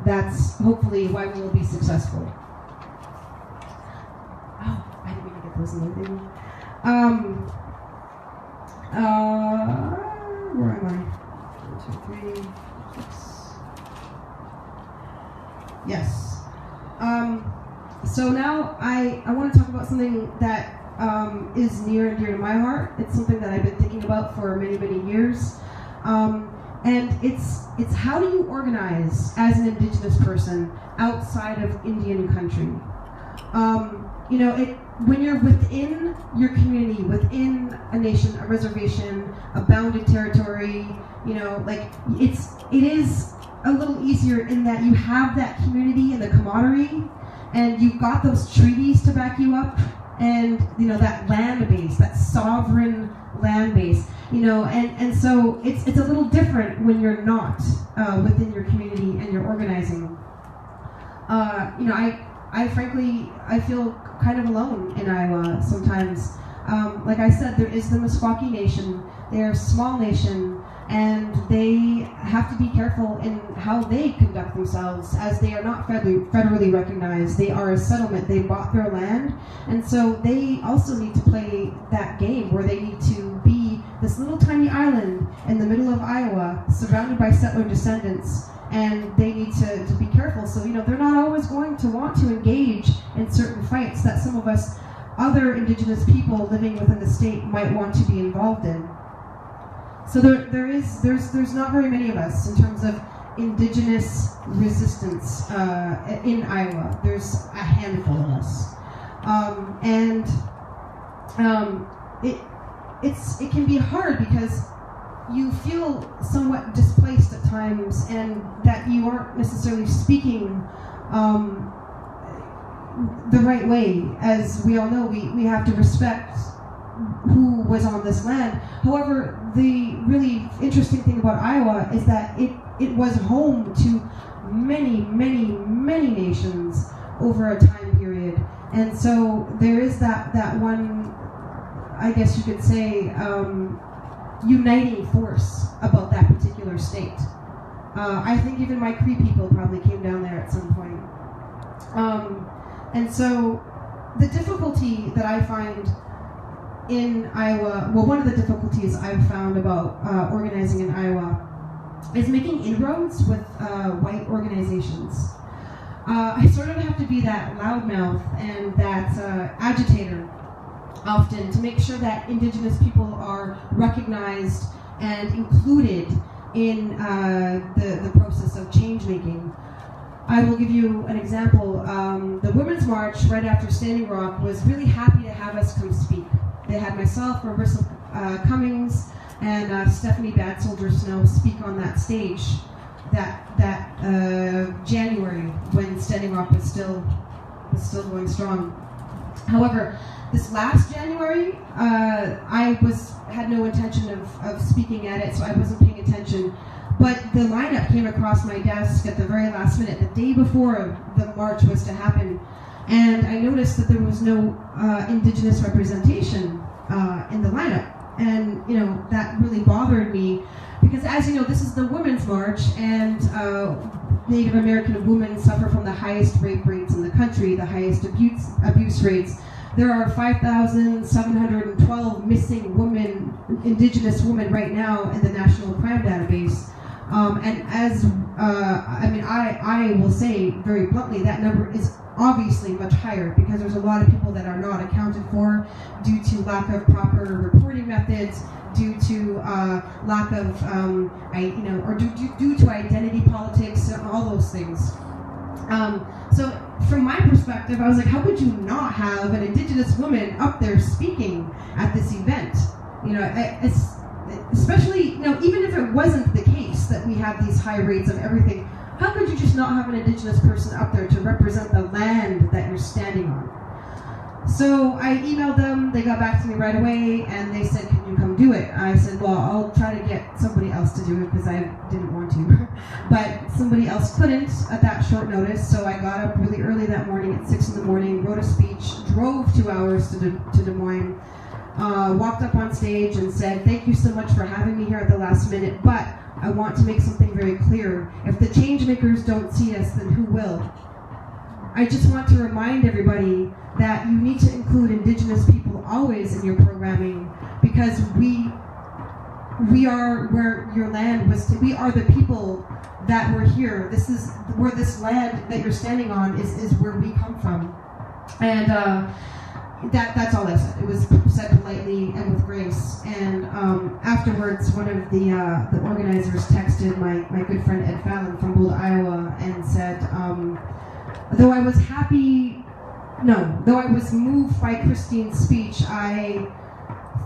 that's hopefully why we will be successful. Oh, I didn't mean to get those in there, baby. Where am I? 1, 2, 3, 6. Yes. So now I want to talk about something that is near and dear to my heart. It's something that I've been thinking about for many, many years. And it's how do you organize as an Indigenous person outside of Indian country? When you're within your community, within a nation, a reservation, a bounded territory, it is a little easier in that you have that community and the camaraderie, and you've got those treaties to back you up, and that land base, that sovereign land base, and so it's a little different when you're not within your community and you're organizing. I frankly feel kind of alone in Iowa sometimes. Like I said, there is the Nisqually Nation. They're a small nation, and they have to be careful in how they conduct themselves, as they are not federally recognized. They are a settlement. They bought their land, and so they also need to play that game where they need to be this little tiny island in the middle of Iowa, surrounded by settler descendants, and they need to be careful. So, they're not always going to want to engage in certain fights that some of us other Indigenous people living within the state might want to be involved in. So there's not very many of us in terms of Indigenous resistance in Iowa. There's a handful of us. It can be hard because you feel somewhat displaced at times, and that you aren't necessarily speaking the right way. As we all know, we have to respect who was on this land. However, the really interesting thing about Iowa is that it was home to many, many, many nations over a time period. And so there is that one, I guess you could say, uniting force about that particular state. I think even my Cree people probably came down there at some point. And so the difficulty that I find in Iowa, well, one of the difficulties I've found about organizing in Iowa is making inroads with white organizations. I sort of have to be that loudmouth and that agitator often to make sure that Indigenous people are recognized and included in the process of change making. I will give you an example. The Women's March right after Standing Rock was really happy to have us come speak. They had myself, Marissa Cummings, and Stephanie Bad Soldier Snow speak on that stage that January when Standing Rock was still going strong. However, this last January, I had no intention of speaking at it, so I wasn't paying attention. But the lineup came across my desk at the very last minute, the day before the march was to happen, and I noticed that there was no Indigenous representation in the lineup. And, that really bothered me, because as you know, this is the Women's March, and Native American women suffer from the highest rape rates in the country, the highest abuse rates. There are 5,712 missing women, Indigenous women right now in the National Crime Database. And as, I will say very bluntly, that number is obviously much higher because there's a lot of people that are not accounted for due to lack of proper reporting methods, due to lack of, or due to identity politics and all those things. So from my perspective, I was like, how could you not have an Indigenous woman up there speaking at this event? Especially, even if it wasn't the case that we have these high rates of everything, how could you just not have an Indigenous person up there to represent the land that you're standing on? So I emailed them, they got back to me right away, and they said, can you come do it? I said, well, I'll try to get somebody else to do it because I didn't want to. But somebody else couldn't at that short notice, so I got up really early that morning at 6 in the morning, wrote a speech, drove 2 hours to Des Moines, walked up on stage and said, thank you so much for having me here at the last minute, but I want to make something very clear. If the change makers don't see us, then who will? I just want to remind everybody that you need to include Indigenous people always in your programming, because we are where your land was. We are the people that were here. This is where this land that you're standing on is where we come from. And that's all I said. It was said politely and with grace. And afterwards, one of the organizers texted my good friend Ed Fallon from Boulder, Iowa, and said, though I was moved by Christine's speech, I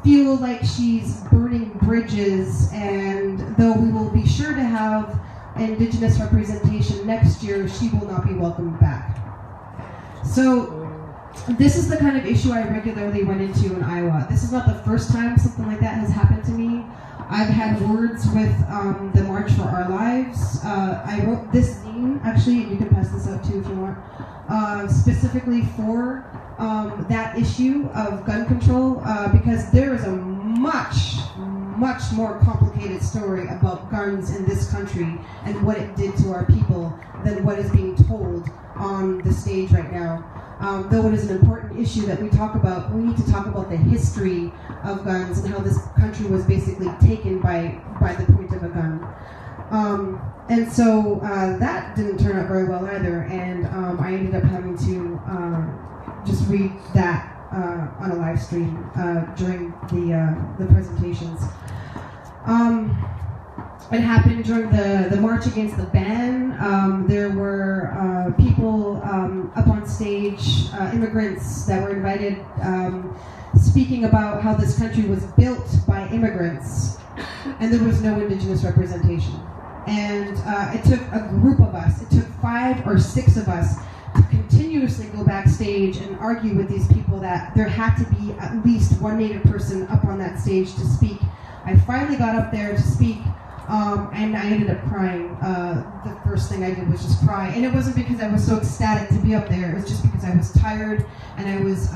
feel like she's burning bridges, and though we will be sure to have Indigenous representation next year, she will not be welcomed back. So this is the kind of issue I regularly run into in Iowa. This is not the first time something like that has happened to me. I've had words with the March for Our Lives. I wrote this zine, actually, and you can pass this out too if you want, specifically for that issue of gun control, because there is a much more complicated story about guns in this country and what it did to our people than what is being told on the stage right now. Though it is an important issue that we talk about, we need to talk about the history of guns and how this country was basically taken by the point of a gun. And so that didn't turn out very well either, and I ended up having to just read that on a live stream during the presentations. It happened during the March Against the Ban. There were people up on stage, immigrants that were invited, speaking about how this country was built by immigrants, and there was no Indigenous representation. And it took a group of us, it took 5 or 6 of us to continuously go backstage and argue with these people that there had to be at least one Native person up on that stage to speak. I finally got up there to speak, and I ended up crying. The first thing I did was just cry. And it wasn't because I was so ecstatic to be up there. It was just because I was tired and I was,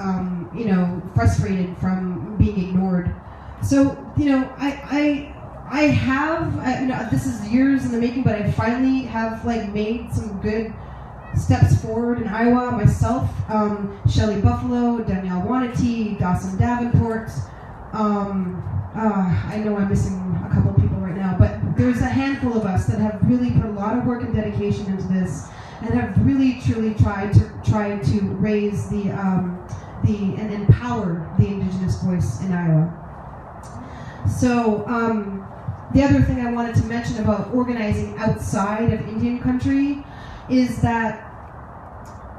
frustrated from being ignored. So, I have, this is years in the making, but I finally have made some good steps forward in Iowa myself. Shelley Buffalo, Danielle Wanatee, Dawson Davenport. I know I'm missing a couple people right now, but there's a handful of us that have really put a lot of work and dedication into this, and have really truly tried to raise and empower the Indigenous voice in Iowa. So the other thing I wanted to mention about organizing outside of Indian country is that,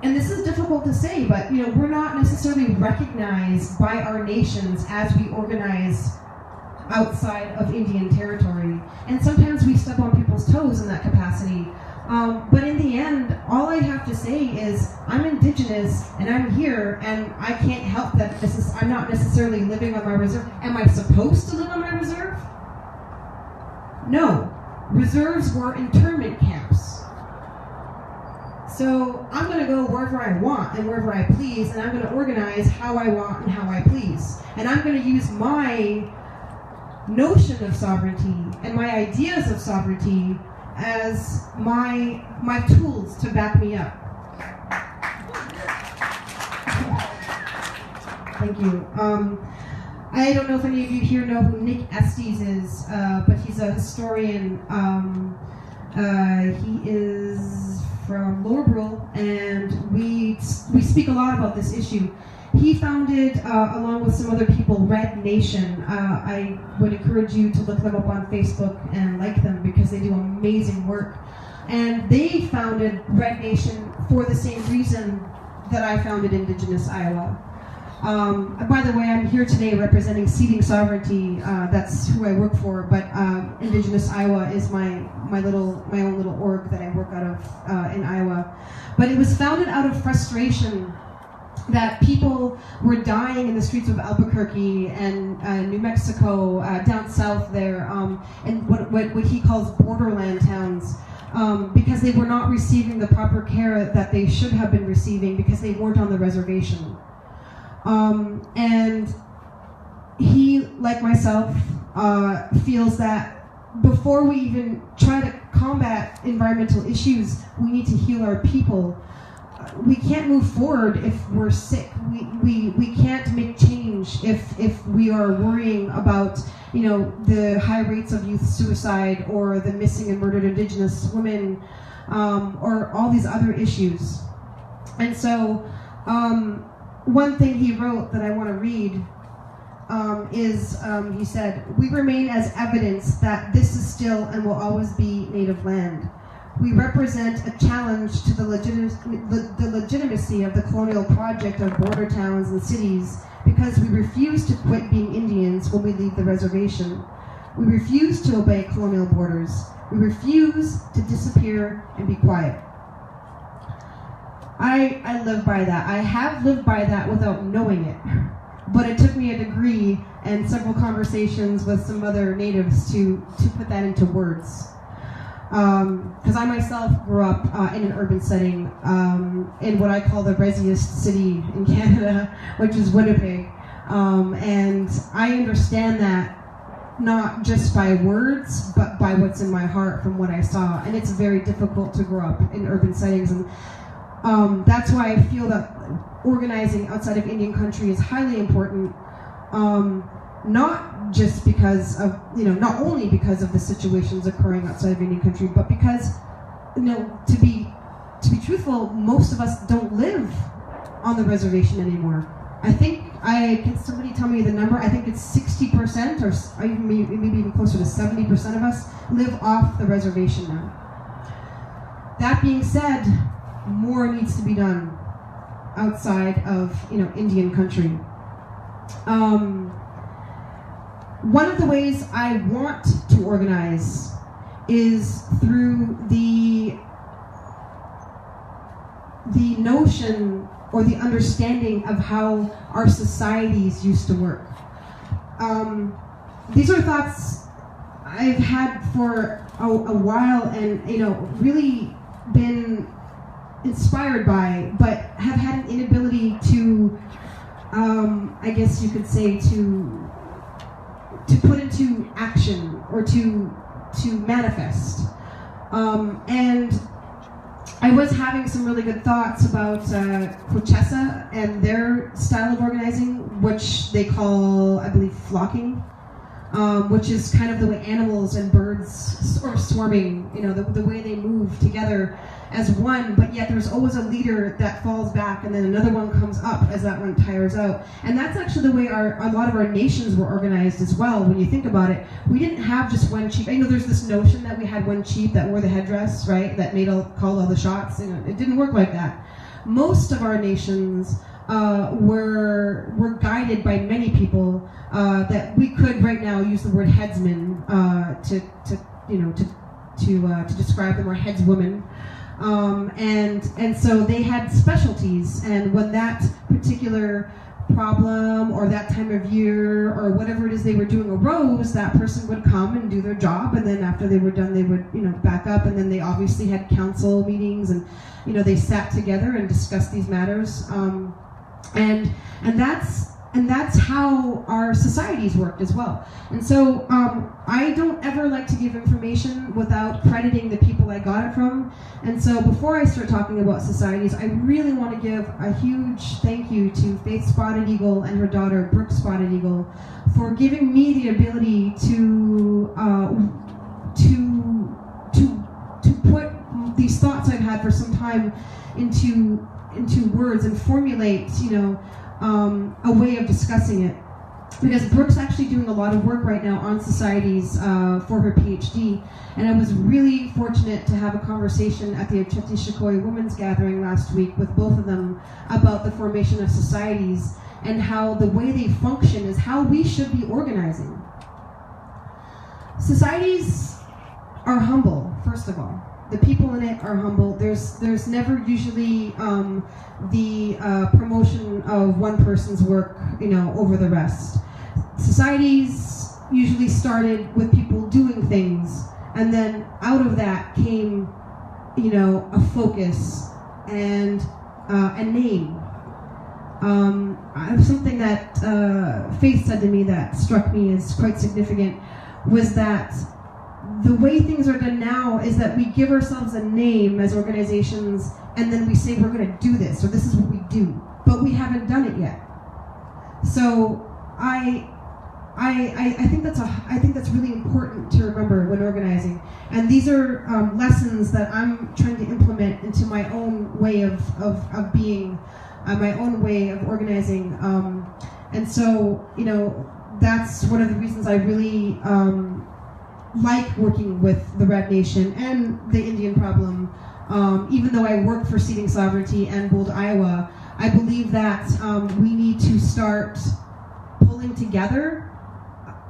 and this is difficult to say, but we're not necessarily recognized by our nations as we organize outside of Indian territory. And sometimes we step on people's toes in that capacity. But in the end, all I have to say is I'm Indigenous and I'm here, and I can't help that I'm not necessarily living on my reserve. Am I supposed to live on my reserve? No. Reserves were internment camps. So I'm going to go wherever I want and wherever I please, and I'm going to organize how I want and how I please. And I'm going to use my notion of sovereignty and my ideas of sovereignty as my tools to back me up. Thank you. I don't know if any of you here know who Nick Estes is, but he's a historian. He is from Lower Brule, and we speak a lot about this issue. He founded, along with some other people, Red Nation. I would encourage you to look them up on Facebook and like them because they do amazing work. And they founded Red Nation for the same reason that I founded Indigenous Iowa. By the way, I'm here today representing Seeding Sovereignty. That's who I work for, but Indigenous Iowa is my own little org that I work out of in Iowa. But it was founded out of frustration that people were dying in the streets of Albuquerque and New Mexico, down south there, and what he calls borderland towns, because they were not receiving the proper care that they should have been receiving because they weren't on the reservation. And he, like myself, feels that before we even try to combat environmental issues, we need to heal our people. We can't move forward if we're sick. We can't make change if we are worrying about the high rates of youth suicide or the missing and murdered Indigenous women, or all these other issues. And so one thing he wrote that I want to read he said, "We remain as evidence that this is still and will always be native land. We represent a challenge to the legitimacy of the colonial project of border towns and cities because we refuse to quit being Indians when we leave the reservation. We refuse to obey colonial borders. We refuse to disappear and be quiet." I live by that. I have lived by that without knowing it. But it took me a degree and several conversations with some other natives to put that into words. Because I myself grew up in an urban setting in what I call the resiest city in Canada, which is Winnipeg. And I understand that not just by words, but by what's in my heart from what I saw. And it's very difficult to grow up in urban settings. And that's why I feel that organizing outside of Indian country is highly important, not just because of, not only because of the situations occurring outside of Indian country, but because, to be truthful, most of us don't live on the reservation anymore. I think, can somebody tell me the number? I think it's 60% or maybe even closer to 70% of us live off the reservation now. That being said, more needs to be done outside of Indian country. One of the ways I want to organize is through the notion or the understanding of how our societies used to work. These are thoughts I've had for a while and really been inspired by, but have had an inability to, I guess you could say, to put into action or to manifest. And I was having some really good thoughts about Cochessa and their style of organizing, which they call, I believe, flocking, which is kind of the way animals and birds or swarming, the way they move together as one, but yet there's always a leader that falls back and then another one comes up as that one tires out. And that's actually the way a lot of our nations were organized as well, when you think about it. We didn't have just one chief. There's this notion that we had one chief that wore the headdress, right, that called all the shots. It didn't work like that. Most of our nations were guided by many people that we could right now use the word headsman to describe them, or headswomen. And so they had specialties, and when that particular problem or that time of year or whatever it is they were doing arose, that person would come and do their job, and then after they were done they would back up, and then they obviously had council meetings, and they sat together and discussed these matters, and that's how our societies worked as well. And so I don't ever like to give information without crediting the people I got it from. And so before I start talking about societies, I really want to give a huge thank you to Faith Spotted Eagle and her daughter Brooke Spotted Eagle for giving me the ability to put these thoughts I've had for some time into words and formulate a way of discussing it. Because Brooke's actually doing a lot of work right now on societies for her PhD, and I was really fortunate to have a conversation at the Ocheti Women's Gathering last week with both of them about the formation of societies and how the way they function is how we should be organizing. Societies are humble, first of all. The people in it are humble. There's never usually the promotion of one person's work, over the rest. Societies usually started with people doing things, and then out of that came, a focus and a name. Something that Faith said to me that struck me as quite significant was that the way things are done now is that we give ourselves a name as organizations, and then we say we're going to do this, or this is what we do, but we haven't done it yet. So I think that's really important to remember when organizing, and these are lessons that I'm trying to implement into my own way of being. my own way of organizing. And so, that's one of the reasons I really like working with the Red Nation and the Indian problem. Even though I work for Seeding Sovereignty and Bold, Iowa, I believe that we need to start pulling together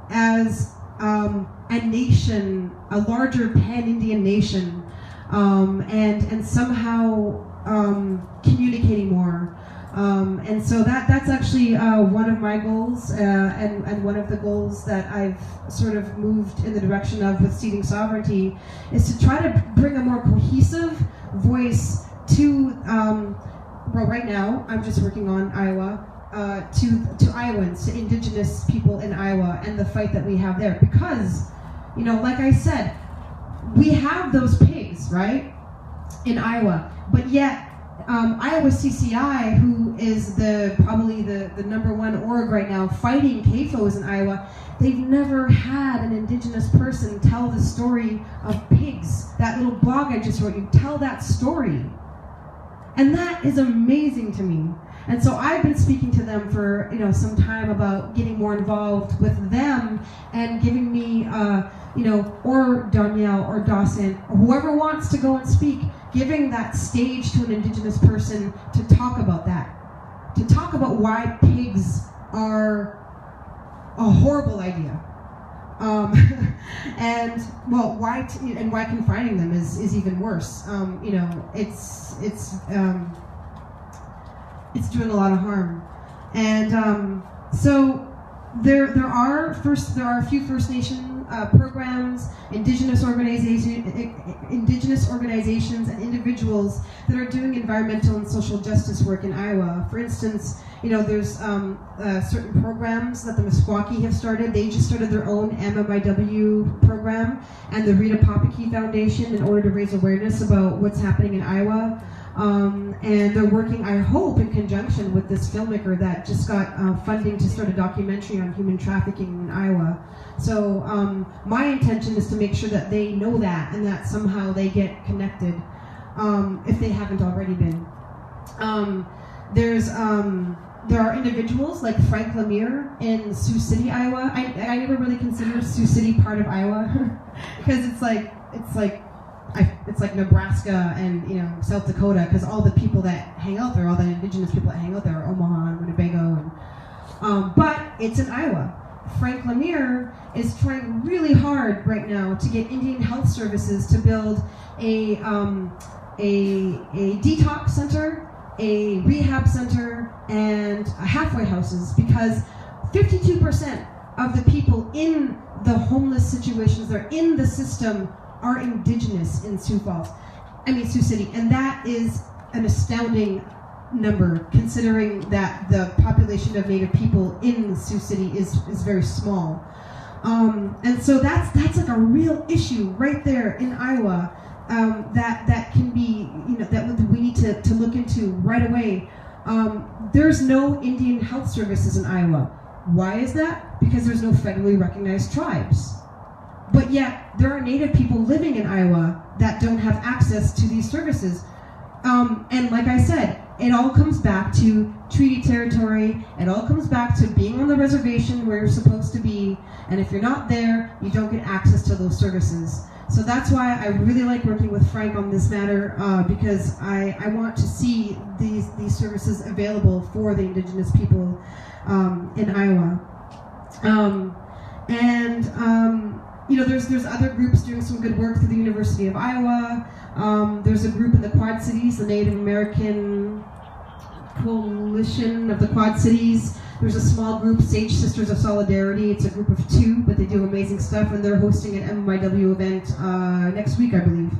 as a nation, a larger pan-Indian nation, and somehow communicating more. And so that's actually one of my goals, and one of the goals that I've sort of moved in the direction of with Seeding Sovereignty, is to try to bring a more cohesive voice to, well, right now I'm just working on Iowa, to Iowans, to Indigenous people in Iowa, and the fight that we have there. Because, like I said, we have those pigs, right, in Iowa, but yet Iowa CCI, who is probably the number one org right now fighting CAFOs in Iowa, they've never had an Indigenous person tell the story of pigs. That little blog I just wrote you, tell that story. And that is amazing to me. And so I've been speaking to them for some time about getting more involved with them and giving me or Danielle or Dawson or whoever wants to go and speak, giving that stage to an Indigenous person to talk about that, to talk about why pigs are a horrible idea, and well, why confining them is even worse. It's doing a lot of harm, and so there are a few First Nation programs, Indigenous organizations, and individuals that are doing environmental and social justice work in Iowa. For instance, there's certain programs that the Nisqually have started. They just started their own MMIW program, and the Rita Popeke Foundation, in order to raise awareness about what's happening in Iowa. And they're working, I hope, in conjunction with this filmmaker that just got funding to start a documentary on human trafficking in Iowa. So my intention is to make sure that they know that, and that somehow they get connected, if they haven't already been. There are individuals like Frank Lemire in Sioux City, Iowa. I never really considered Sioux City part of Iowa because it's like Nebraska and South Dakota, because all the people that hang out there, all the Indigenous people that hang out there, are Omaha and Winnebago, and but it's in Iowa. Frank Lemire is trying really hard right now to get Indian Health Services to build a detox center, a rehab center, and halfway houses, because 52% of the people in the homeless situations that are in the system are Indigenous in Sioux City, and that is an astounding number, considering that the population of Native people in Sioux City is very small. And so that's like a real issue right there in Iowa, that can be, that we need to look into right away. There's no Indian Health Services in Iowa. Why is that? Because there's no federally recognized tribes. But yet, there are Native people living in Iowa that don't have access to these services. And like I said, it all comes back to treaty territory. It all comes back to being on the reservation where you're supposed to be. And if you're not there, you don't get access to those services. So that's why I really like working with Frank on this matter, because I want to see these services available for the Indigenous people in Iowa. There's other groups doing some good work through the University of Iowa. There's a group in the Quad Cities, the Native American Coalition of the Quad Cities. There's a small group, Sage Sisters of Solidarity. It's a group of 2, but they do amazing stuff, and they're hosting an MMIW event next week, I believe.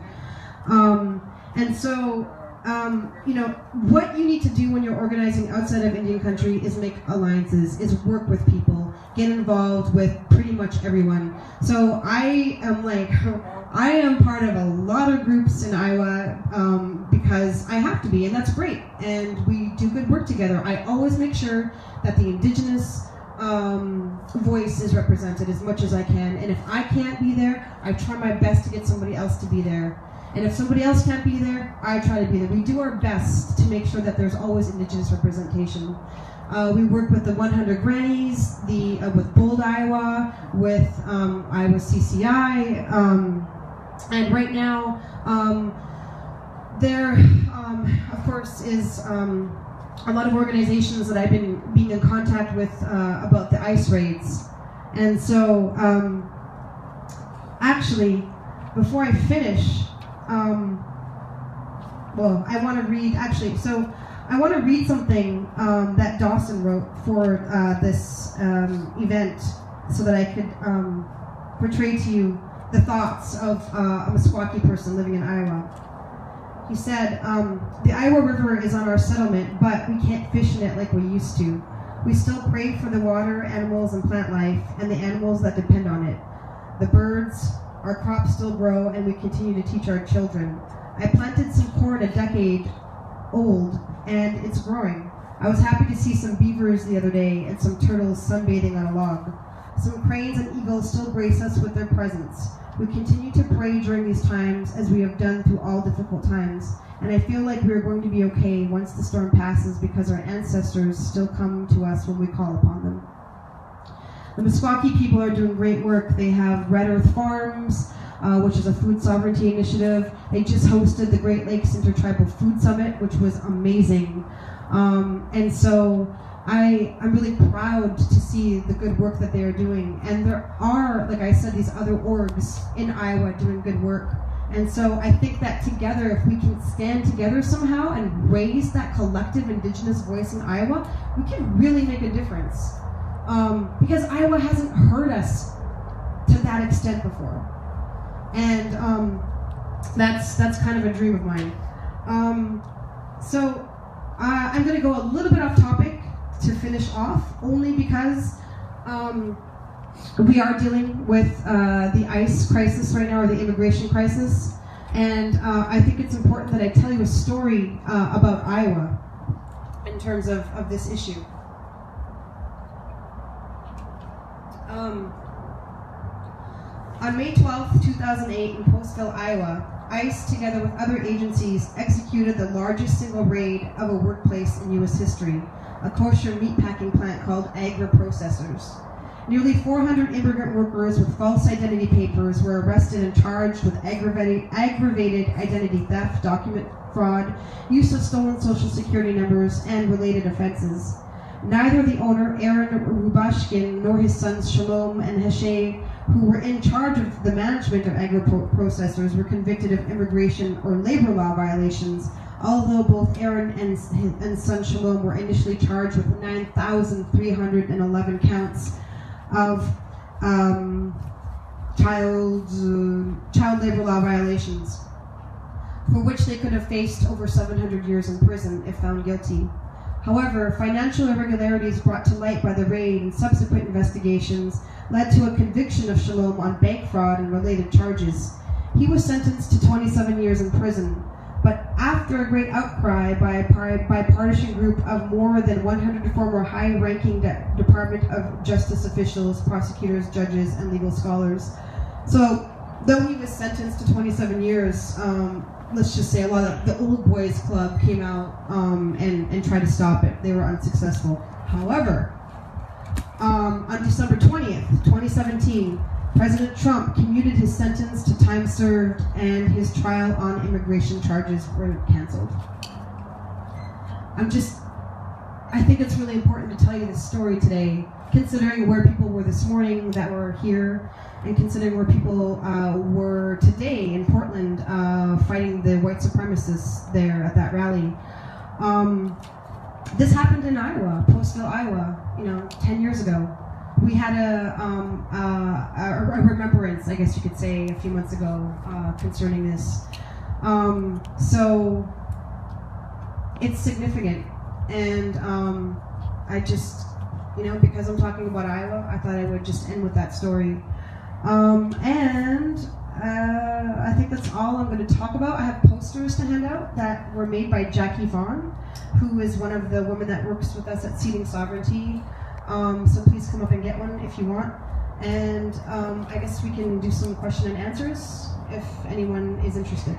And so, what you need to do when you're organizing outside of Indian country is make alliances, is work with people, get involved with pretty much everyone. So I am part of a lot of groups in Iowa because I have to be, and that's great. And we do good work together. I always make sure that the Indigenous voice is represented as much as I can. And if I can't be there, I try my best to get somebody else to be there. And if somebody else can't be there, I try to be there. We do our best to make sure that there's always Indigenous representation. We work with the 100 Grannies, with Bold, Iowa, with Iowa CCI, and right now there, of course, is a lot of organizations that I've been being in contact with about the ICE raids. And so, actually, before I finish, I want to read, I want to read something that Dawson wrote for this event so that I could portray to you the thoughts of a Meskwaki person living in Iowa. He said, the Iowa River is on our settlement, but we can't fish in it like we used to. We still pray for the water, animals, and plant life, and the animals that depend on it. The birds, our crops still grow, and we continue to teach our children. I planted some corn a decade old, and it's growing. I was happy to see some beavers the other day and some turtles sunbathing on a log. Some cranes and eagles still grace us with their presence. We continue to pray during these times as we have done through all difficult times, and I feel like we are going to be okay once the storm passes because our ancestors still come to us when we call upon them. The Meskwaki people are doing great work. They have Red Earth Farms, which is a food sovereignty initiative. They just hosted the Great Lakes Intertribal Food Summit, which was amazing. And so I'm really proud to see the good work that they are doing. And there are, like I said, these other orgs in Iowa doing good work. And so I think that together, if we can stand together somehow and raise that collective Indigenous voice in Iowa, we can really make a difference. Because Iowa hasn't heard us to that extent before. And that's kind of a dream of mine. So I'm going to go a little bit off topic to finish off, only because we are dealing with the ICE crisis right now, or the immigration crisis. And I think it's important that I tell you a story about Iowa in terms of this issue. On May 12, 2008, in Postville, Iowa, ICE, together with other agencies, executed the largest single raid of a workplace in U.S. history, a kosher meatpacking plant called Agri Processors. Nearly 400 immigrant workers with false identity papers were arrested and charged with aggravated identity theft, document fraud, use of stolen social security numbers, and related offenses. Neither the owner, Aaron Rubashkin, nor his sons Shalom and Heshe, who were in charge of the management of agri-processors, were convicted of immigration or labor law violations, although both Aaron and son Shalom were initially charged with 9,311 counts of child labor law violations, for which they could have faced over 700 years in prison if found guilty. However, financial irregularities brought to light by the raid and subsequent investigations led to a conviction of Shalom on bank fraud and related charges. He was sentenced to 27 years in prison, but after a great outcry by a bipartisan group of more than 100 former high-ranking Department of Justice officials, prosecutors, judges, and legal scholars. So, though he was sentenced to 27 years, let's just say a lot of the old boys club came out and tried to stop it. They were unsuccessful. However, on December 20th, 2017, President Trump commuted his sentence to time served, and his trial on immigration charges were canceled. I think it's really important to tell you this story today, considering where people were this morning that were here, and considering where people were today in Portland fighting the white supremacists there at that rally. This happened in Iowa, Postville, Iowa, 10 years ago. We had a remembrance, I guess you could say, a few months ago concerning this. So it's significant, and I just, because I'm talking about Iowa, I thought I would just end with that story. I think that's all I'm going to talk about. I have posters to hand out that were made by Jackie Vaughn, who is one of the women that works with us at Seeding Sovereignty. So please come up and get one if you want. And I guess we can do some question and answers if anyone is interested.